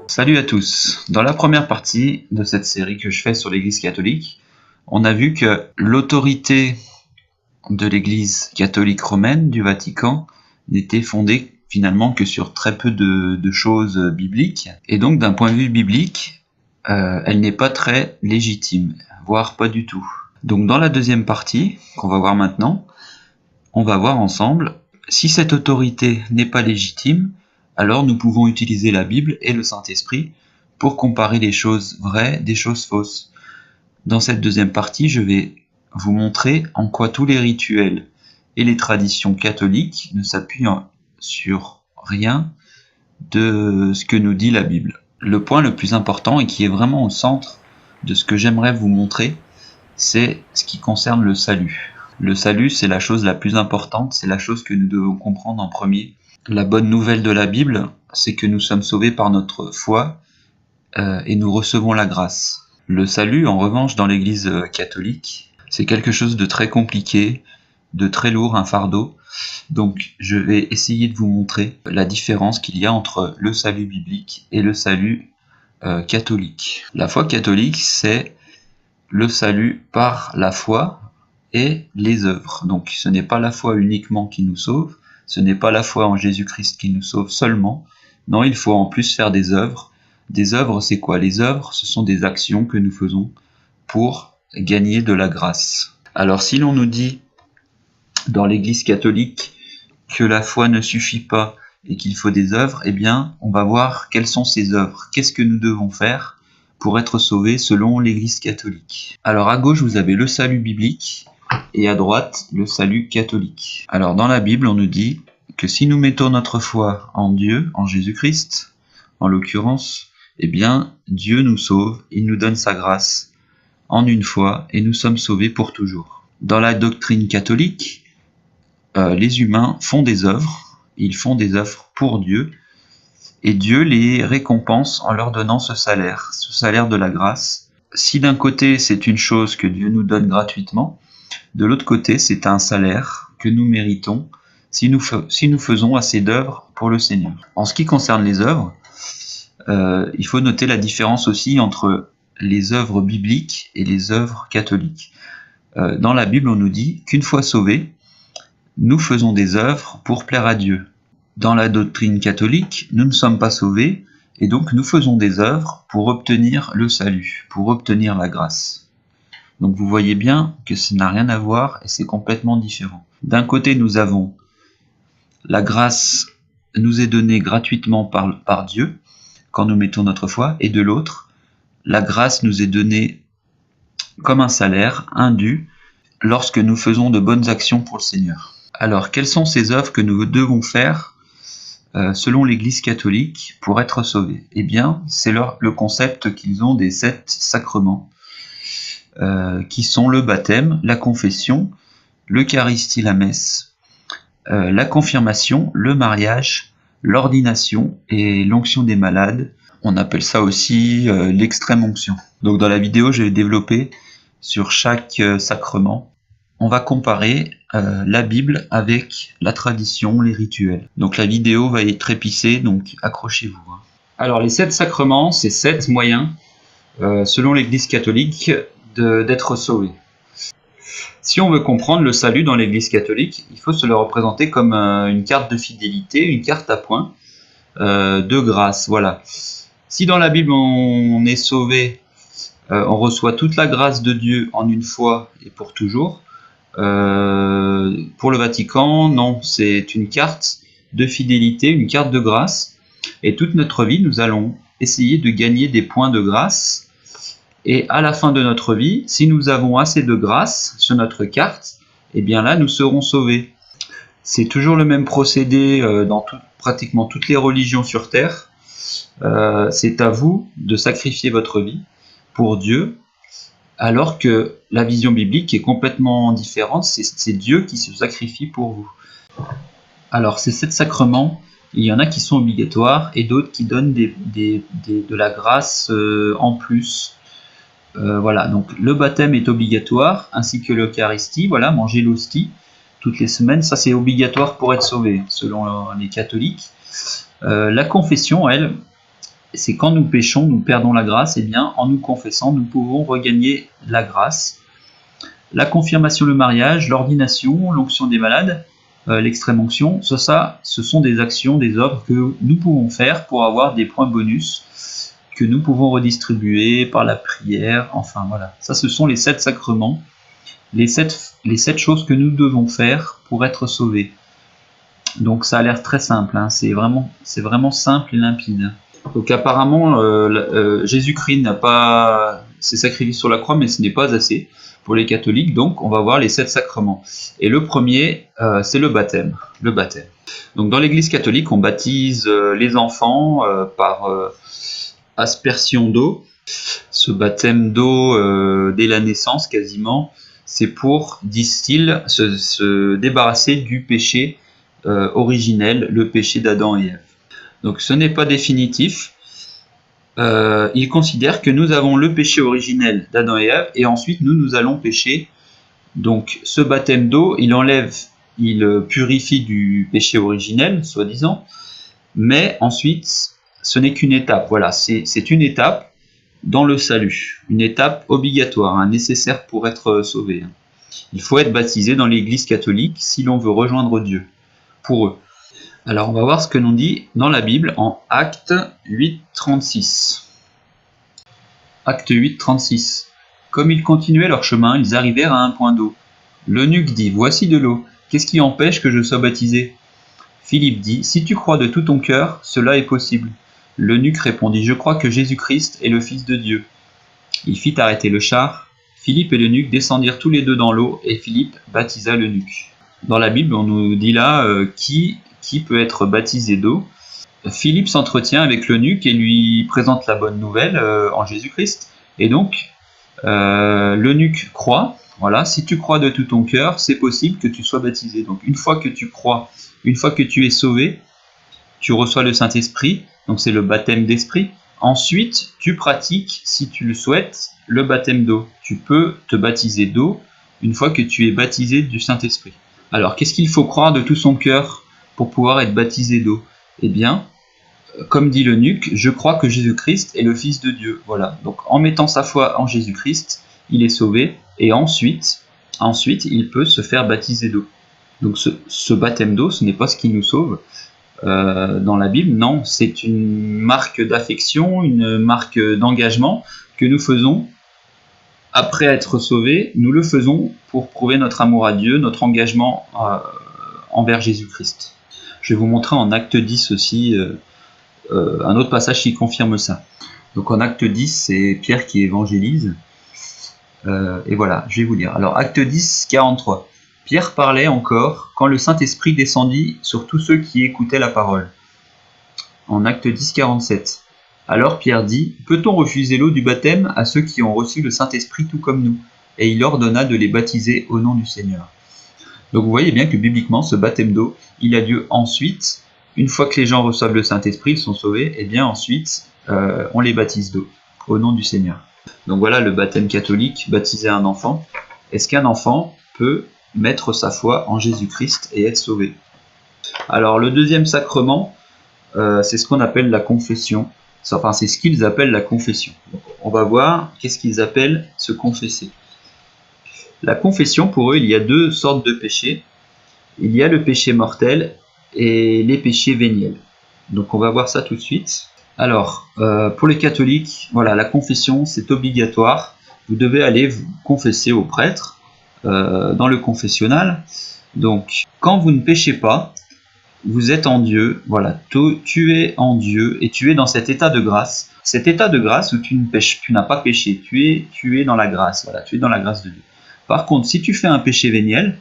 Salut à tous. Dans la première partie de cette série que je fais sur l'Église catholique, on a vu que l'autorité de l'Église catholique romaine du Vatican n'était fondée finalement que sur très peu de choses bibliques. Et donc d'un point de vue biblique, elle n'est pas très légitime, voire pas du tout. Donc dans la deuxième partie, qu'on va voir maintenant, on va voir ensemble si cette autorité n'est pas légitime, alors nous pouvons utiliser la Bible et le Saint-Esprit pour comparer les choses vraies des choses fausses. Dans cette deuxième partie, je vais vous montrer en quoi tous les rituels et les traditions catholiques ne s'appuient sur rien de ce que nous dit la Bible. Le point le plus important et qui est vraiment au centre de ce que j'aimerais vous montrer, c'est ce qui concerne le salut. Le salut, c'est la chose la plus importante, c'est la chose que nous devons comprendre en premier. La bonne nouvelle de la Bible, c'est que nous sommes sauvés par notre foi et nous recevons la grâce. Le salut, en revanche, dans l'Église catholique, c'est quelque chose de très compliqué, de très lourd, un fardeau. Donc, je vais essayer de vous montrer la différence qu'il y a entre le salut biblique et le salut catholique. La foi catholique, c'est le salut par la foi et les œuvres. Donc ce n'est pas la foi uniquement qui nous sauve, ce n'est pas la foi en Jésus-Christ qui nous sauve seulement, non, il faut en plus faire des œuvres. Des œuvres, c'est quoi? Les œuvres, ce sont des actions que nous faisons pour gagner de la grâce. Alors si l'on nous dit dans l'Église catholique que la foi ne suffit pas et qu'il faut des œuvres, eh bien on va voir quelles sont ces œuvres, qu'est-ce que nous devons faire pour être sauvés selon l'Église catholique. Alors à gauche, vous avez le salut biblique et à droite, le salut catholique. Alors dans la Bible, on nous dit que si nous mettons notre foi en Dieu, en Jésus-Christ, en l'occurrence, eh bien Dieu nous sauve, il nous donne sa grâce en une fois et nous sommes sauvés pour toujours. Dans la doctrine catholique, les humains font des œuvres, ils font des œuvres pour Dieu, et Dieu les récompense en leur donnant ce salaire de la grâce. Si d'un côté c'est une chose que Dieu nous donne gratuitement, de l'autre côté c'est un salaire que nous méritons si nous faisons assez d'œuvres pour le Seigneur. En ce qui concerne les œuvres, il faut noter la différence aussi entre les œuvres bibliques et les œuvres catholiques. Dans la Bible, on nous dit qu'une fois sauvés, nous faisons des œuvres pour plaire à Dieu. Dans la doctrine catholique, nous ne sommes pas sauvés, et donc nous faisons des œuvres pour obtenir le salut, pour obtenir la grâce. Donc vous voyez bien que ça n'a rien à voir, et c'est complètement différent. D'un côté, nous avons la grâce nous est donnée gratuitement par Dieu, quand nous mettons notre foi, et de l'autre, la grâce nous est donnée comme un salaire, un dû, lorsque nous faisons de bonnes actions pour le Seigneur. Alors, quelles sont ces œuvres que nous devons faire selon l'Église catholique pour être sauvés? Eh bien, c'est le concept qu'ils ont des 7 sacrements, qui sont le baptême, la confession, l'Eucharistie, la messe, la confirmation, le mariage, l'ordination et l'onction des malades. On appelle ça aussi l'extrême onction. Donc dans la vidéo, je vais développer sur chaque sacrement. On va comparer la Bible avec la tradition, les rituels. Donc la vidéo va être épicée, donc accrochez-vous. Alors les 7 sacrements, c'est 7 moyens, selon l'Église catholique, d'être sauvé. Si on veut comprendre le salut dans l'Église catholique, il faut se le représenter comme une carte de fidélité, une carte à points de grâce. Voilà. Si dans la Bible on est sauvé, on reçoit toute la grâce de Dieu en une fois et pour toujours, pour le Vatican, non, c'est une carte de fidélité, une carte de grâce, et toute notre vie, nous allons essayer de gagner des points de grâce, et à la fin de notre vie, si nous avons assez de grâce sur notre carte, eh bien là, nous serons sauvés. C'est toujours le même procédé dans pratiquement toutes les religions sur Terre. C'est à vous de sacrifier votre vie pour Dieu, alors que la vision biblique est complètement différente, c'est Dieu qui se sacrifie pour vous. Alors ces 7 sacrements, il y en a qui sont obligatoires et d'autres qui donnent de la grâce en plus. Voilà, donc le baptême est obligatoire, ainsi que l'Eucharistie, voilà, manger l'hostie. toutes les semaines. Ça, c'est obligatoire pour être sauvé, selon les catholiques. La confession, elle, c'est quand nous péchons, nous perdons la grâce, et bien en nous confessant, nous pouvons regagner la grâce. La confirmation, le mariage, l'ordination, l'onction des malades, l'extrême onction, ça, ce sont des actions, des œuvres que nous pouvons faire pour avoir des points bonus que nous pouvons redistribuer par la prière, enfin voilà. Ça, ce sont les 7 sacrements, les 7 choses que nous devons faire pour être sauvés. Donc ça a l'air très simple, hein. C'est vraiment simple et limpide. Donc apparemment, Jésus-Christ n'a pas s'est sacrifié sur la croix, mais ce n'est pas assez pour les catholiques, donc on va voir les 7 sacrements. Et le premier, c'est le baptême. Donc dans l'église catholique, on baptise les enfants par aspersion d'eau. Ce baptême d'eau dès la naissance quasiment, c'est pour, disent-ils, se débarrasser du péché originel, le péché d'Adam et Ève. Donc ce n'est pas définitif. Il considère que nous avons le péché originel d'Adam et Ève, et ensuite nous allons pécher. Donc ce baptême d'eau, il purifie du péché originel, soi-disant, mais ensuite ce n'est qu'une étape. Voilà, c'est une étape dans le salut, une étape obligatoire, hein, nécessaire pour être sauvé. Il faut être baptisé dans l'église catholique si l'on veut rejoindre Dieu, pour eux. Alors on va voir ce que l'on dit dans la Bible en Actes 8:36. Acte 8:36. Comme ils continuaient leur chemin, ils arrivèrent à un point d'eau. L'eunuque dit: Voici de l'eau. Qu'est-ce qui empêche que je sois baptisé? Philippe dit: Si tu crois de tout ton cœur, cela est possible. L'eunuque répondit: Je crois que Jésus-Christ est le Fils de Dieu. Il fit arrêter le char. Philippe et l'eunuque descendirent tous les deux dans l'eau, et Philippe baptisa l'eunuque. Dans la Bible, on nous dit là qui peut être baptisé d'eau. Philippe s'entretient avec l'eunuque et lui présente la bonne nouvelle en Jésus-Christ. Et donc, l'eunuque croit. Voilà, si tu crois de tout ton cœur, c'est possible que tu sois baptisé. Donc, une fois que tu crois, une fois que tu es sauvé, tu reçois le Saint-Esprit. Donc, c'est le baptême d'esprit. Ensuite, tu pratiques, si tu le souhaites, le baptême d'eau. Tu peux te baptiser d'eau une fois que tu es baptisé du Saint-Esprit. Alors, qu'est-ce qu'il faut croire de tout son cœur pour pouvoir être baptisé d'eau? Eh bien, comme dit l'eunuque, je crois que Jésus-Christ est le Fils de Dieu. Voilà. Donc, en mettant sa foi en Jésus-Christ, il est sauvé, et ensuite, il peut se faire baptiser d'eau. Donc, ce baptême d'eau, ce n'est pas ce qui nous sauve dans la Bible. Non, c'est une marque d'affection, une marque d'engagement que nous faisons après être sauvés. Nous le faisons pour prouver notre amour à Dieu, notre engagement envers Jésus-Christ. Je vais vous montrer en Acte 10 aussi un autre passage qui confirme ça. Donc en Acte 10, c'est Pierre qui évangélise. Et voilà, je vais vous lire. Alors Acte 10, 43. Pierre parlait encore quand le Saint-Esprit descendit sur tous ceux qui écoutaient la parole. En Acte 10, 47. Alors Pierre dit: Peut-on refuser l'eau du baptême à ceux qui ont reçu le Saint-Esprit tout comme nous? Et il ordonna de les baptiser au nom du Seigneur. Donc vous voyez bien que bibliquement, ce baptême d'eau, il a lieu ensuite. Une fois que les gens reçoivent le Saint-Esprit, ils sont sauvés, et bien ensuite, on les baptise d'eau, au nom du Seigneur. Donc voilà le baptême catholique, baptiser un enfant. Est-ce qu'un enfant peut mettre sa foi en Jésus-Christ et être sauvé? Alors le deuxième sacrement, c'est ce qu'on appelle la confession. Enfin, c'est ce qu'ils appellent la confession. Donc, on va voir qu'est-ce qu'ils appellent se confesser. La confession, pour eux, il y a 2 sortes de péchés. Il y a le péché mortel et les péchés véniels. Donc on va voir ça tout de suite. Alors, pour les catholiques, voilà, la confession, c'est obligatoire. Vous devez aller vous confesser au prêtre dans le confessionnal. Donc, quand vous ne péchez pas, vous êtes en Dieu. Voilà, tu es en Dieu et tu es dans cet état de grâce. Cet état de grâce où tu n'as pas péché. Tu es dans la grâce. Voilà, tu es dans la grâce de Dieu. Par contre, si tu fais un péché véniel,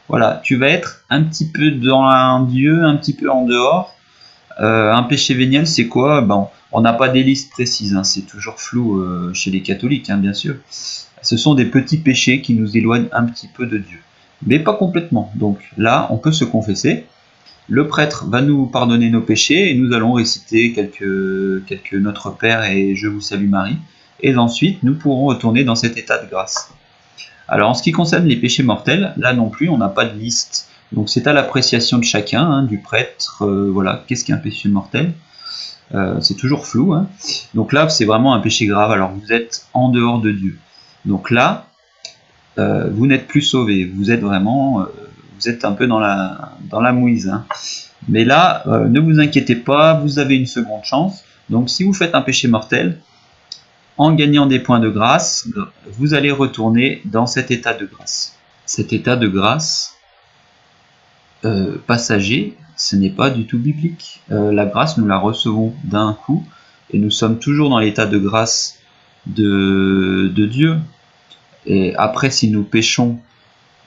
voilà, tu vas être un petit peu dans un Dieu, un petit peu en dehors. Un péché véniel, c'est quoi? On n'a pas des listes précises, hein, c'est toujours flou chez les catholiques, hein, bien sûr. Ce sont des petits péchés qui nous éloignent un petit peu de Dieu, mais pas complètement. Donc là, on peut se confesser. Le prêtre va nous pardonner nos péchés et nous allons réciter quelques Notre Père et Je vous salue Marie. Et ensuite, nous pourrons retourner dans cet état de grâce. Alors en ce qui concerne les péchés mortels, là non plus, on n'a pas de liste. Donc c'est à l'appréciation de chacun, hein, du prêtre, voilà, qu'est-ce qu'un péché mortel? C'est toujours flou, hein. Donc là, c'est vraiment un péché grave, alors vous êtes en dehors de Dieu. Donc là, vous n'êtes plus sauvé, vous êtes vraiment, vous êtes un peu dans la mouise, hein. Mais là, ne vous inquiétez pas, vous avez une seconde chance. Donc si vous faites un péché mortel, en gagnant des points de grâce, vous allez retourner dans cet état de grâce. Cet état de grâce passager, ce n'est pas du tout biblique. La grâce, nous la recevons d'un coup, et nous sommes toujours dans l'état de grâce de Dieu. Et après, si nous péchons,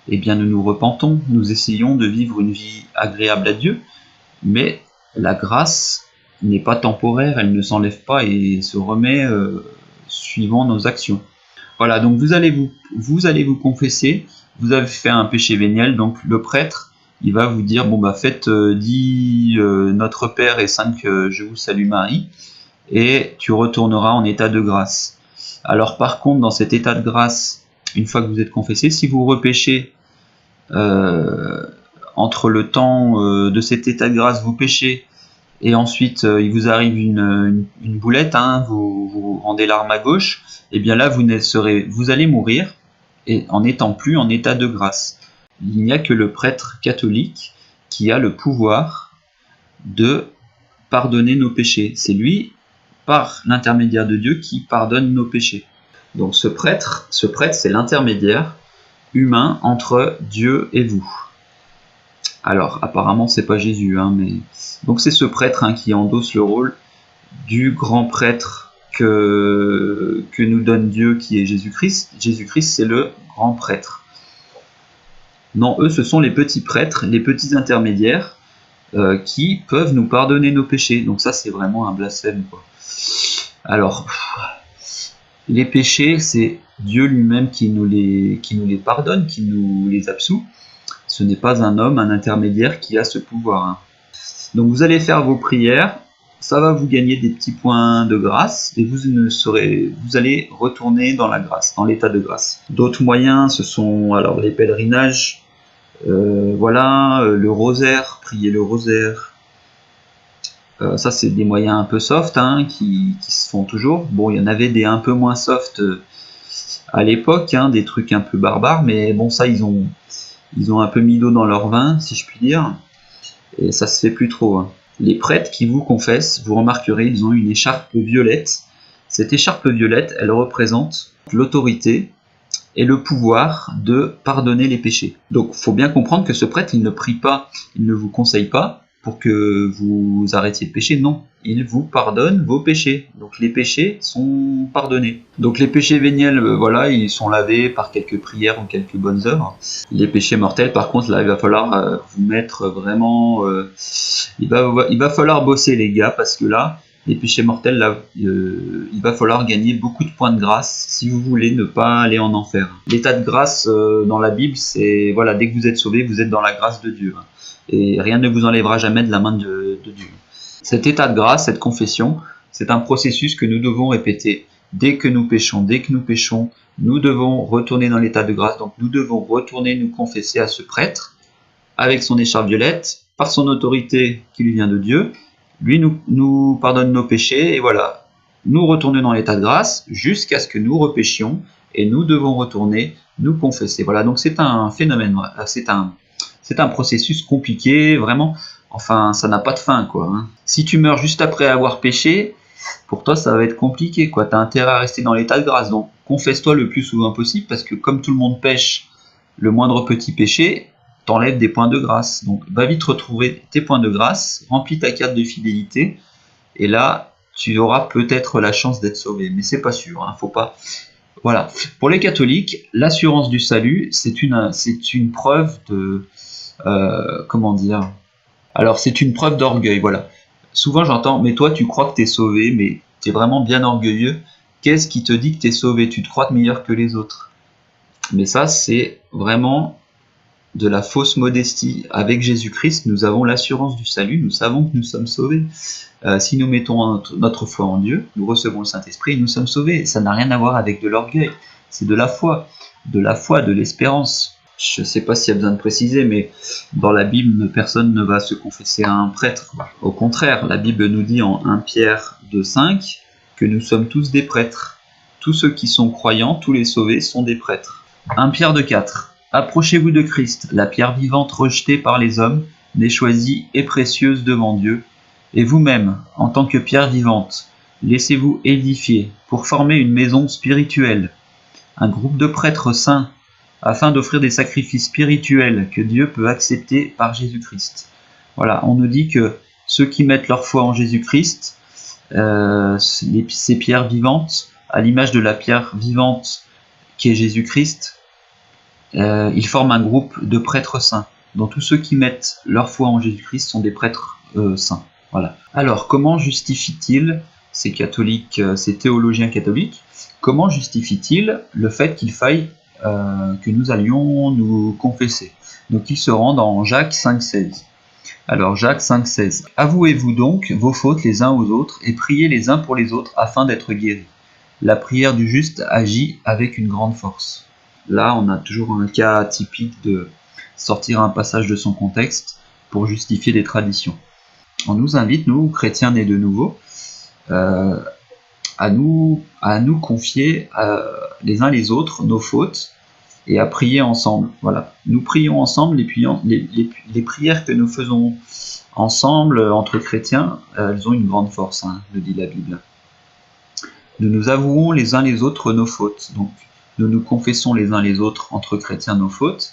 eh bien nous nous repentons, nous essayons de vivre une vie agréable à Dieu, mais la grâce n'est pas temporaire, elle ne s'enlève pas et se remet suivant nos actions. Voilà, donc vous allez vous confesser, vous avez fait un péché véniel, donc le prêtre, il va vous dire, bon bah faites 10 Notre Père et 5 Je vous salue Marie, et tu retourneras en état de grâce. Alors par contre, dans cet état de grâce, une fois que vous êtes confessé, si vous repêchez entre le temps de cet état de grâce, vous péchez, et ensuite il vous arrive une boulette, hein, vous rendez l'arme à gauche, et bien là vous allez mourir et en n'étant plus en état de grâce. Il n'y a que le prêtre catholique qui a le pouvoir de pardonner nos péchés. C'est lui, par l'intermédiaire de Dieu, qui pardonne nos péchés. Donc ce prêtre, c'est l'intermédiaire humain entre Dieu et vous. Alors apparemment c'est pas Jésus, hein, mais donc c'est ce prêtre, hein, qui endosse le rôle du grand prêtre que nous donne Dieu, qui est Jésus-Christ. Jésus-Christ, c'est le grand prêtre. Non, eux, ce sont les petits prêtres, les petits intermédiaires qui peuvent nous pardonner nos péchés. Donc ça, c'est vraiment un blasphème, quoi. Alors, les péchés, c'est Dieu lui-même qui nous les pardonne, qui nous les absout. Ce n'est pas un homme, un intermédiaire qui a ce pouvoir, hein. Donc vous allez faire vos prières, ça va vous gagner des petits points de grâce, et vous allez retourner dans la grâce, dans l'état de grâce. D'autres moyens, ce sont alors les pèlerinages, voilà, le rosaire, prier le rosaire. Ça c'est des moyens un peu soft, hein, qui se font toujours. Bon, il y en avait des un peu moins soft à l'époque, hein, des trucs un peu barbares, mais bon, ça ils ont un peu mis d'eau dans leur vin, si je puis dire, et ça se fait plus trop, hein. Les prêtres qui vous confessent, vous remarquerez, ils ont une écharpe violette. Cette écharpe violette, elle représente l'autorité et le pouvoir de pardonner les péchés. Donc il faut bien comprendre que ce prêtre, il ne prie pas, il ne vous conseille pas pour que vous arrêtiez de pécher, non. Il vous pardonne vos péchés. Donc les péchés sont pardonnés. Donc les péchés véniels, voilà, ils sont lavés par quelques prières ou quelques bonnes œuvres. Les péchés mortels, par contre, là, il va falloir vous mettre vraiment... il va falloir bosser, les gars, parce que là, les péchés mortels, là, il va falloir gagner beaucoup de points de grâce si vous voulez ne pas aller en enfer. L'état de grâce dans la Bible, c'est, voilà, dès que vous êtes sauvé, vous êtes dans la grâce de Dieu, hein. Et rien ne vous enlèvera jamais de la main de Dieu. Cet état de grâce, cette confession, c'est un processus que nous devons répéter. Dès que nous péchons, nous devons retourner dans l'état de grâce. Donc nous devons retourner nous confesser à ce prêtre, avec son écharpe violette, par son autorité qui lui vient de Dieu. Lui nous pardonne nos péchés, et voilà, nous retournons dans l'état de grâce jusqu'à ce que nous repéchions, et nous devons retourner nous confesser. Voilà, donc c'est un phénomène, c'est un processus compliqué, vraiment, enfin, ça n'a pas de fin, quoi, hein. Si tu meurs juste après avoir péché, pour toi, ça va être compliqué, quoi. Tu as intérêt à rester dans l'état de grâce, donc confesse-toi le plus souvent possible, parce que comme tout le monde pêche, le moindre petit péché t'enlève des points de grâce. Donc va vite retrouver tes points de grâce, remplis ta carte de fidélité, et là, tu auras peut-être la chance d'être sauvé, mais c'est pas sûr, hein, faut pas... Voilà. Pour les catholiques, l'assurance du salut, c'est une preuve de... comment dire? Alors, c'est une preuve d'orgueil, voilà. Souvent, j'entends, mais toi, tu crois que t'es sauvé, mais t'es vraiment bien orgueilleux. Qu'est-ce qui te dit que t'es sauvé? Tu te crois meilleur que les autres. Mais ça, c'est vraiment de la fausse modestie. Avec Jésus-Christ, nous avons l'assurance du salut, nous savons que nous sommes sauvés. Si nous mettons notre foi en Dieu, nous recevons le Saint-Esprit et nous sommes sauvés. Ça n'a rien à voir avec de l'orgueil, c'est de la foi. de la foi, de l'espérance. Je ne sais pas s'il y a besoin de préciser, mais dans la Bible, personne ne va se confesser à un prêtre. Au contraire, la Bible nous dit en 1 Pierre 2,5 que nous sommes tous des prêtres. Tous ceux qui sont croyants, tous les sauvés, sont des prêtres. 1 Pierre 2,4 Approchez-vous de Christ, la pierre vivante rejetée par les hommes, mais choisie et précieuse devant Dieu. Et vous-même, en tant que pierre vivante, laissez-vous édifier pour former une maison spirituelle, un groupe de prêtres saints, afin d'offrir des sacrifices spirituels que Dieu peut accepter par Jésus-Christ. Voilà, on nous dit que ceux qui mettent leur foi en Jésus-Christ, ces pierres vivantes, à l'image de la pierre vivante qui est Jésus-Christ, ils forment un groupe de prêtres saints. Donc tous ceux qui mettent leur foi en Jésus-Christ sont des prêtres saints. Voilà. Alors, comment justifie-t-il ces catholiques, ces théologiens catholiques, comment justifie-t-il le fait qu'il faille que nous allions nous confesser? Donc il se rend dans Jacques 5,16. Alors Jacques 5,16. Avouez-vous donc vos fautes les uns aux autres et priez les uns pour les autres afin d'être guéris. La prière du juste agit avec une grande force. Là, on a toujours un cas typique de sortir un passage de son contexte pour justifier des traditions. On nous invite, nous, chrétiens nés de nouveau, à nous confier les uns les autres nos fautes et à prier ensemble. Voilà. Nous prions ensemble, les prières que nous faisons ensemble entre chrétiens, elles ont une grande force, nous dit la Bible. Nous nous avouons les uns les autres nos fautes. Donc, nous nous confessons les uns les autres entre chrétiens nos fautes.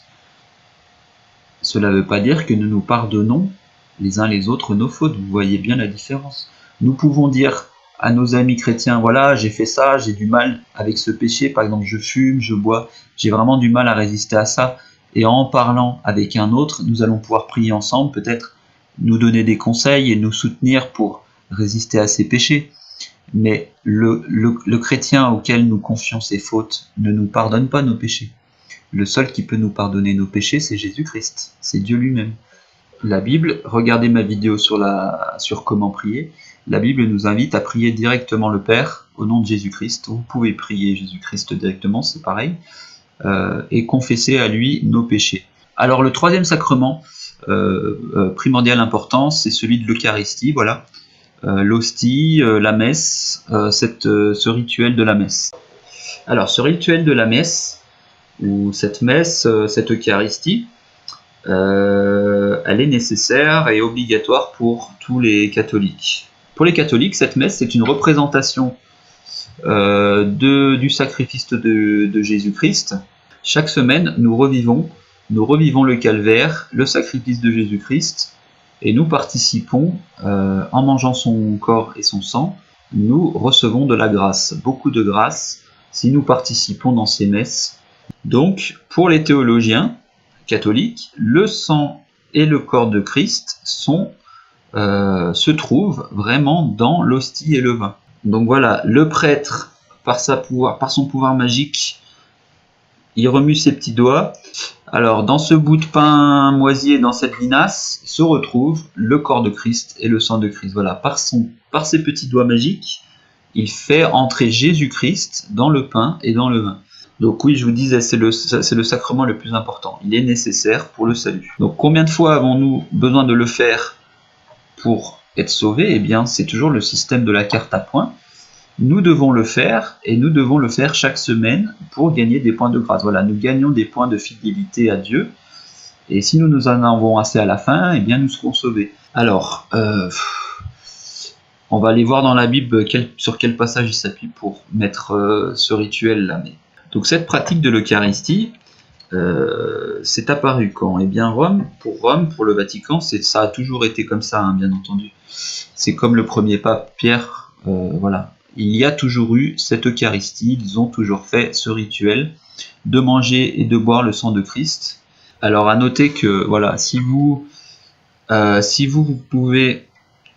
Cela ne veut pas dire que nous nous pardonnons les uns les autres nos fautes. Vous voyez bien la différence. Nous pouvons dire à nos amis chrétiens, voilà, j'ai fait ça, j'ai du mal avec ce péché, par exemple je fume, je bois, j'ai vraiment du mal à résister à ça, et en parlant avec un autre, nous allons pouvoir prier ensemble, peut-être nous donner des conseils et nous soutenir pour résister à ces péchés. Mais le chrétien auquel nous confions ses fautes ne nous pardonne pas nos péchés. Le seul qui peut nous pardonner nos péchés, c'est Jésus-Christ, c'est Dieu lui-même. La Bible, regardez ma vidéo sur comment prier, la Bible nous invite à prier directement le Père au nom de Jésus-Christ. Vous pouvez prier Jésus-Christ directement, c'est pareil, et confesser à lui nos péchés. Alors le troisième sacrement primordial important, c'est celui de l'Eucharistie, voilà. L'hostie, la messe, ce rituel de la messe. Alors ce rituel de la messe, ou cette messe, cette Eucharistie, elle est nécessaire et obligatoire pour tous les catholiques. Pour les catholiques, cette messe, c'est une représentation du sacrifice de Jésus-Christ. Chaque semaine, nous revivons le calvaire, le sacrifice de Jésus-Christ, et nous participons, en mangeant son corps et son sang, nous recevons de la grâce, beaucoup de grâce, si nous participons dans ces messes. Donc, pour les théologiens catholiques, le sang et le corps de Christ se trouvent vraiment dans l'hostie et le vin. Donc voilà, le prêtre, par son pouvoir magique, il remue ses petits doigts. Alors, dans ce bout de pain moisi et dans cette vinasse, se retrouve le corps de Christ et le sang de Christ. Voilà, par ses petits doigts magiques, il fait entrer Jésus-Christ dans le pain et dans le vin. Donc oui, je vous disais, c'est le sacrement le plus important. Il est nécessaire pour le salut. Donc combien de fois avons-nous besoin de le faire pour être sauvés? Eh bien, c'est toujours le système de la carte à points. Nous devons le faire, et nous devons le faire chaque semaine pour gagner des points de grâce. Voilà, nous gagnons des points de fidélité à Dieu, et si nous en avons assez à la fin, eh bien nous serons sauvés. Alors, on va aller voir dans la Bible sur quel passage il s'appuie pour mettre ce rituel-là. Donc cette pratique de l'Eucharistie, c'est apparu quand? Eh bien pour le Vatican, ça a toujours été comme ça, bien entendu. C'est comme le premier pape Pierre, voilà. Il y a toujours eu cette Eucharistie, ils ont toujours fait ce rituel de manger et de boire le sang de Christ. Alors à noter que voilà, si vous pouvez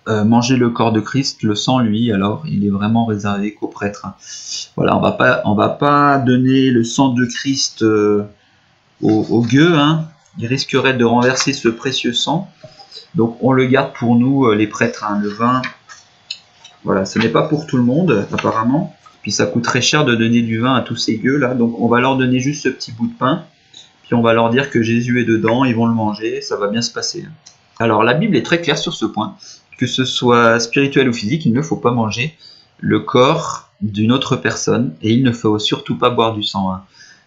manger le corps de Christ, le sang lui, alors il est vraiment réservé qu'aux prêtres. Voilà, on va pas donner le sang de Christ aux gueux, il risquerait de renverser ce précieux sang. Donc on le garde pour nous, les prêtres, le vin. Voilà, ce n'est pas pour tout le monde, apparemment. Puis ça coûte très cher de donner du vin à tous ces gueux là, donc on va leur donner juste ce petit bout de pain, puis on va leur dire que Jésus est dedans, ils vont le manger, ça va bien se passer. Alors la Bible est très claire sur ce point, que ce soit spirituel ou physique, il ne faut pas manger le corps d'une autre personne, et il ne faut surtout pas boire du sang.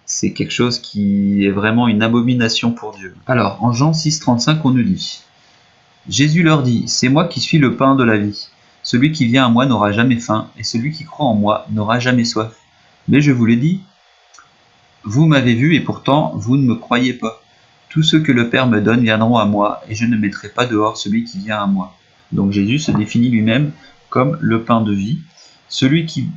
C'est quelque chose qui est vraiment une abomination pour Dieu. Alors, en Jean 6,35, on nous dit « Jésus leur dit, c'est moi qui suis le pain de la vie. Celui qui vient à moi n'aura jamais faim, et celui qui croit en moi n'aura jamais soif. Mais je vous l'ai dit, vous m'avez vu, et pourtant vous ne me croyez pas. Tous ceux que le Père me donne viendront à moi, et je ne mettrai pas dehors celui qui vient à moi. » Donc Jésus se définit lui-même comme le pain de vie. Celui qui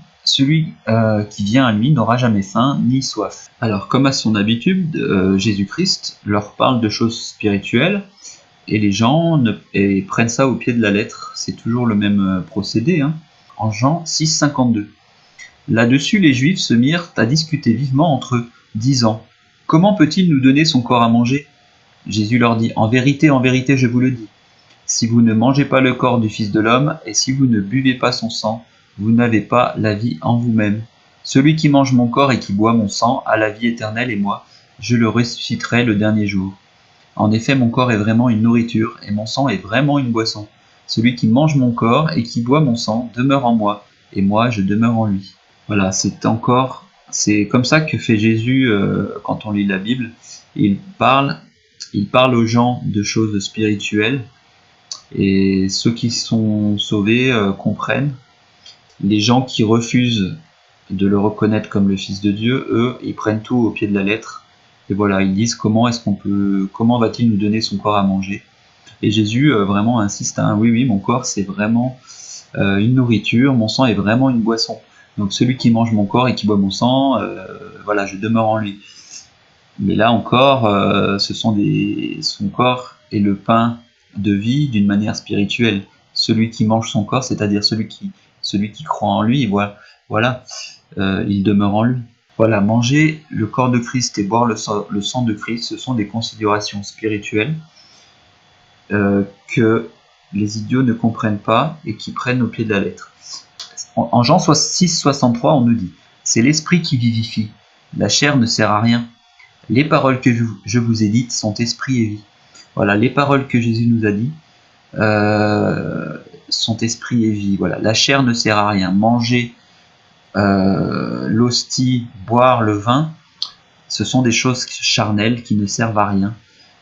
vient à lui n'aura jamais faim ni soif. Alors, comme à son habitude, Jésus-Christ leur parle de choses spirituelles, et les gens prennent ça au pied de la lettre. C'est toujours le même procédé. En Jean 6,52. Là-dessus, les Juifs se mirent à discuter vivement entre eux, disant « Comment peut-il nous donner son corps à manger ?» Jésus leur dit « en vérité, je vous le dis, si vous ne mangez pas le corps du Fils de l'homme, et si vous ne buvez pas son sang, vous n'avez pas la vie en vous-même. Celui qui mange mon corps et qui boit mon sang a la vie éternelle, et moi, je le ressusciterai le dernier jour. En effet, mon corps est vraiment une nourriture, et mon sang est vraiment une boisson. Celui qui mange mon corps et qui boit mon sang demeure en moi, et moi, je demeure en lui. » Voilà, c'est comme ça que fait Jésus quand on lit la Bible. Il parle aux gens de choses spirituelles, et ceux qui sont sauvés comprennent. Les gens qui refusent de le reconnaître comme le Fils de Dieu, eux, ils prennent tout au pied de la lettre. Et voilà, ils disent comment va-t-il nous donner son corps à manger? Et Jésus vraiment insiste, oui, mon corps c'est vraiment une nourriture, mon sang est vraiment une boisson. Donc celui qui mange mon corps et qui boit mon sang, voilà, je demeure en lui. Mais là encore, son corps est le pain de vie d'une manière spirituelle. Celui qui mange son corps, c'est-à-dire celui qui croit en lui, voilà, il demeure en lui. Voilà, manger le corps de Christ et boire le sang de Christ, ce sont des considérations spirituelles que les idiots ne comprennent pas et qui prennent au pied de la lettre. En Jean 6,63, on nous dit « C'est l'esprit qui vivifie, la chair ne sert à rien. Les paroles que je vous ai dites sont esprit et vie. » Voilà, les paroles que Jésus nous a dites sont esprit et vie. Voilà, la chair ne sert à rien. Manger l'hostie, boire le vin, ce sont des choses charnelles qui ne servent à rien.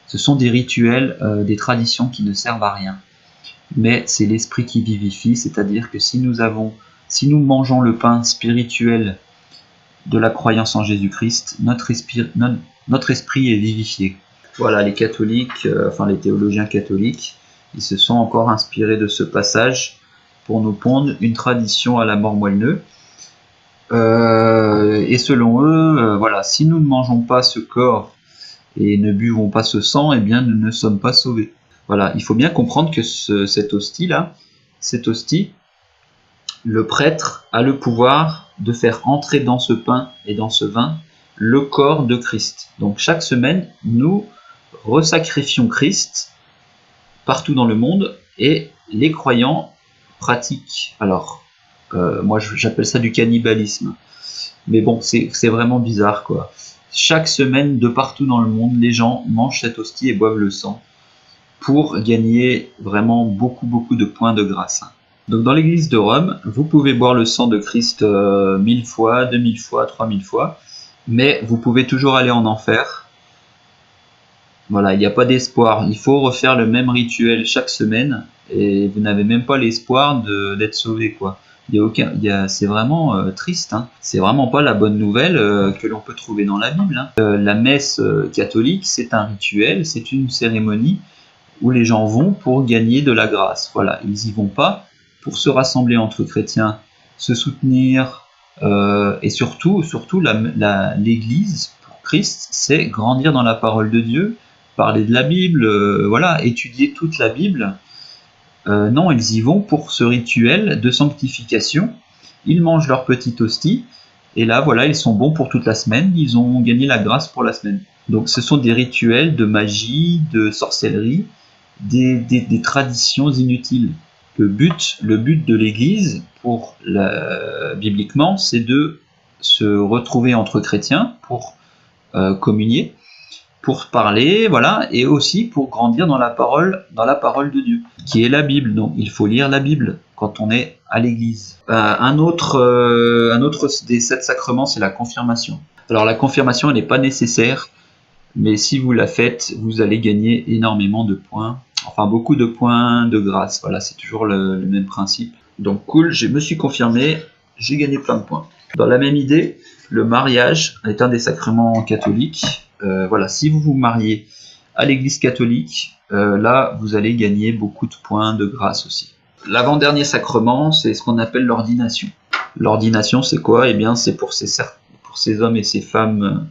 Ce sont des rituels, des traditions qui ne servent à rien. Mais c'est l'esprit qui vivifie, c'est-à-dire que si nous mangeons le pain spirituel de la croyance en Jésus-Christ, notre esprit est vivifié. Voilà, les catholiques, les théologiens catholiques, ils se sont encore inspirés de ce passage pour nous pondre une tradition à la Mormoilneux. Et selon eux, voilà, si nous ne mangeons pas ce corps et ne buvons pas ce sang, eh bien nous ne sommes pas sauvés. Voilà, il faut bien comprendre que cette hostie, le prêtre a le pouvoir de faire entrer dans ce pain et dans ce vin le corps de Christ. Donc chaque semaine, nous resacrifions Christ partout dans le monde et les croyants pratiquent. Alors, moi j'appelle ça du cannibalisme. Mais bon, c'est vraiment bizarre quoi. Chaque semaine, de partout dans le monde, les gens mangent cette hostie et boivent le sang pour gagner vraiment beaucoup de points de grâce. Donc dans l'église de Rome, vous pouvez boire le sang de Christ 1000 fois, 2000 fois, 3000 fois, mais vous pouvez toujours aller en enfer. Voilà, il n'y a pas d'espoir. Il faut refaire le même rituel chaque semaine et vous n'avez même pas l'espoir d'être sauvé, quoi. C'est vraiment triste. C'est vraiment pas la bonne nouvelle que l'on peut trouver dans la Bible. La messe catholique, c'est un rituel, c'est une cérémonie où les gens vont pour gagner de la grâce. Voilà, ils y vont pas pour se rassembler entre chrétiens, se soutenir, et surtout l'Église pour Christ, c'est grandir dans la parole de Dieu, parler de la Bible, voilà, étudier toute la Bible. Non, ils y vont pour ce rituel de sanctification. Ils mangent leur petite hostie, et là, voilà, ils sont bons pour toute la semaine. Ils ont gagné la grâce pour la semaine. Donc, ce sont des rituels de magie, de sorcellerie, des traditions inutiles. Le but de l'Église, bibliquement, c'est de se retrouver entre chrétiens pour communier, pour parler, voilà, et aussi pour grandir dans la parole de Dieu, qui est la Bible. Donc il faut lire la Bible quand on est à l'Église. Un autre des 7 sacrements, c'est la confirmation. Alors la confirmation, elle n'est pas nécessaire, mais si vous la faites, vous allez gagner énormément de points, enfin beaucoup de points de grâce. Voilà, c'est toujours le même principe. Donc cool, je me suis confirmé, j'ai gagné plein de points. Dans la même idée, le mariage est un des sacrements catholiques. Voilà, si vous vous mariez à l'Église catholique, là, vous allez gagner beaucoup de points de grâce aussi. L'avant-dernier sacrement, c'est ce qu'on appelle l'ordination. L'ordination, c'est quoi? Eh bien, c'est pour ces hommes et ces femmes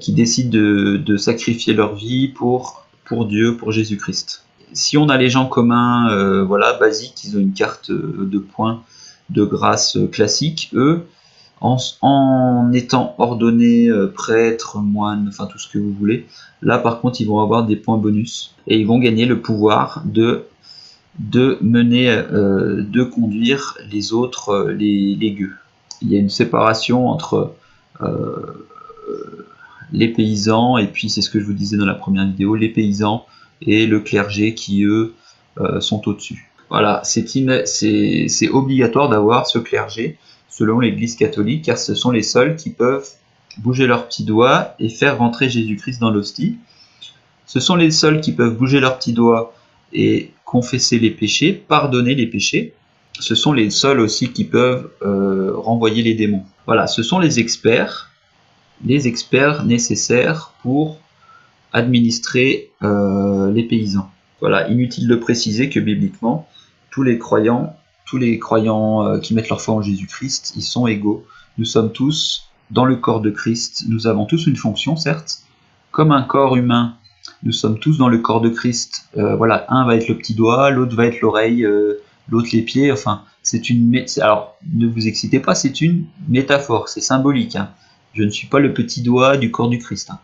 qui décident de sacrifier leur vie pour Dieu, pour Jésus-Christ. Si on a les gens communs, voilà, basiques, ils ont une carte de points de grâce classique, eux, en étant ordonnés prêtres, moines, enfin tout ce que vous voulez, là par contre ils vont avoir des points bonus et ils vont gagner le pouvoir de mener, de conduire les autres, les gueux. Il y a une séparation entre les paysans, et puis c'est ce que je vous disais dans la première vidéo, les paysans et le clergé qui eux sont au-dessus. Voilà, c'est obligatoire d'avoir ce clergé selon l'Église catholique, car ce sont les seuls qui peuvent bouger leurs petits doigts et faire rentrer Jésus-Christ dans l'hostie. Ce sont les seuls qui peuvent bouger leurs petits doigts et confesser les péchés, pardonner les péchés. Ce sont les seuls aussi qui peuvent renvoyer les démons. Voilà, ce sont les experts nécessaires pour administrer les paysans. Voilà, inutile de préciser que bibliquement, tous les croyants qui mettent leur foi en Jésus-Christ, ils sont égaux. Nous sommes tous dans le corps de Christ. Nous avons tous une fonction, certes. Comme un corps humain, nous sommes tous dans le corps de Christ. Voilà, un va être le petit doigt, l'autre va être l'oreille, l'autre les pieds. Enfin, alors, ne vous excitez pas, c'est une métaphore, c'est symbolique. Hein. Je ne suis pas le petit doigt du corps du Christ. Hein.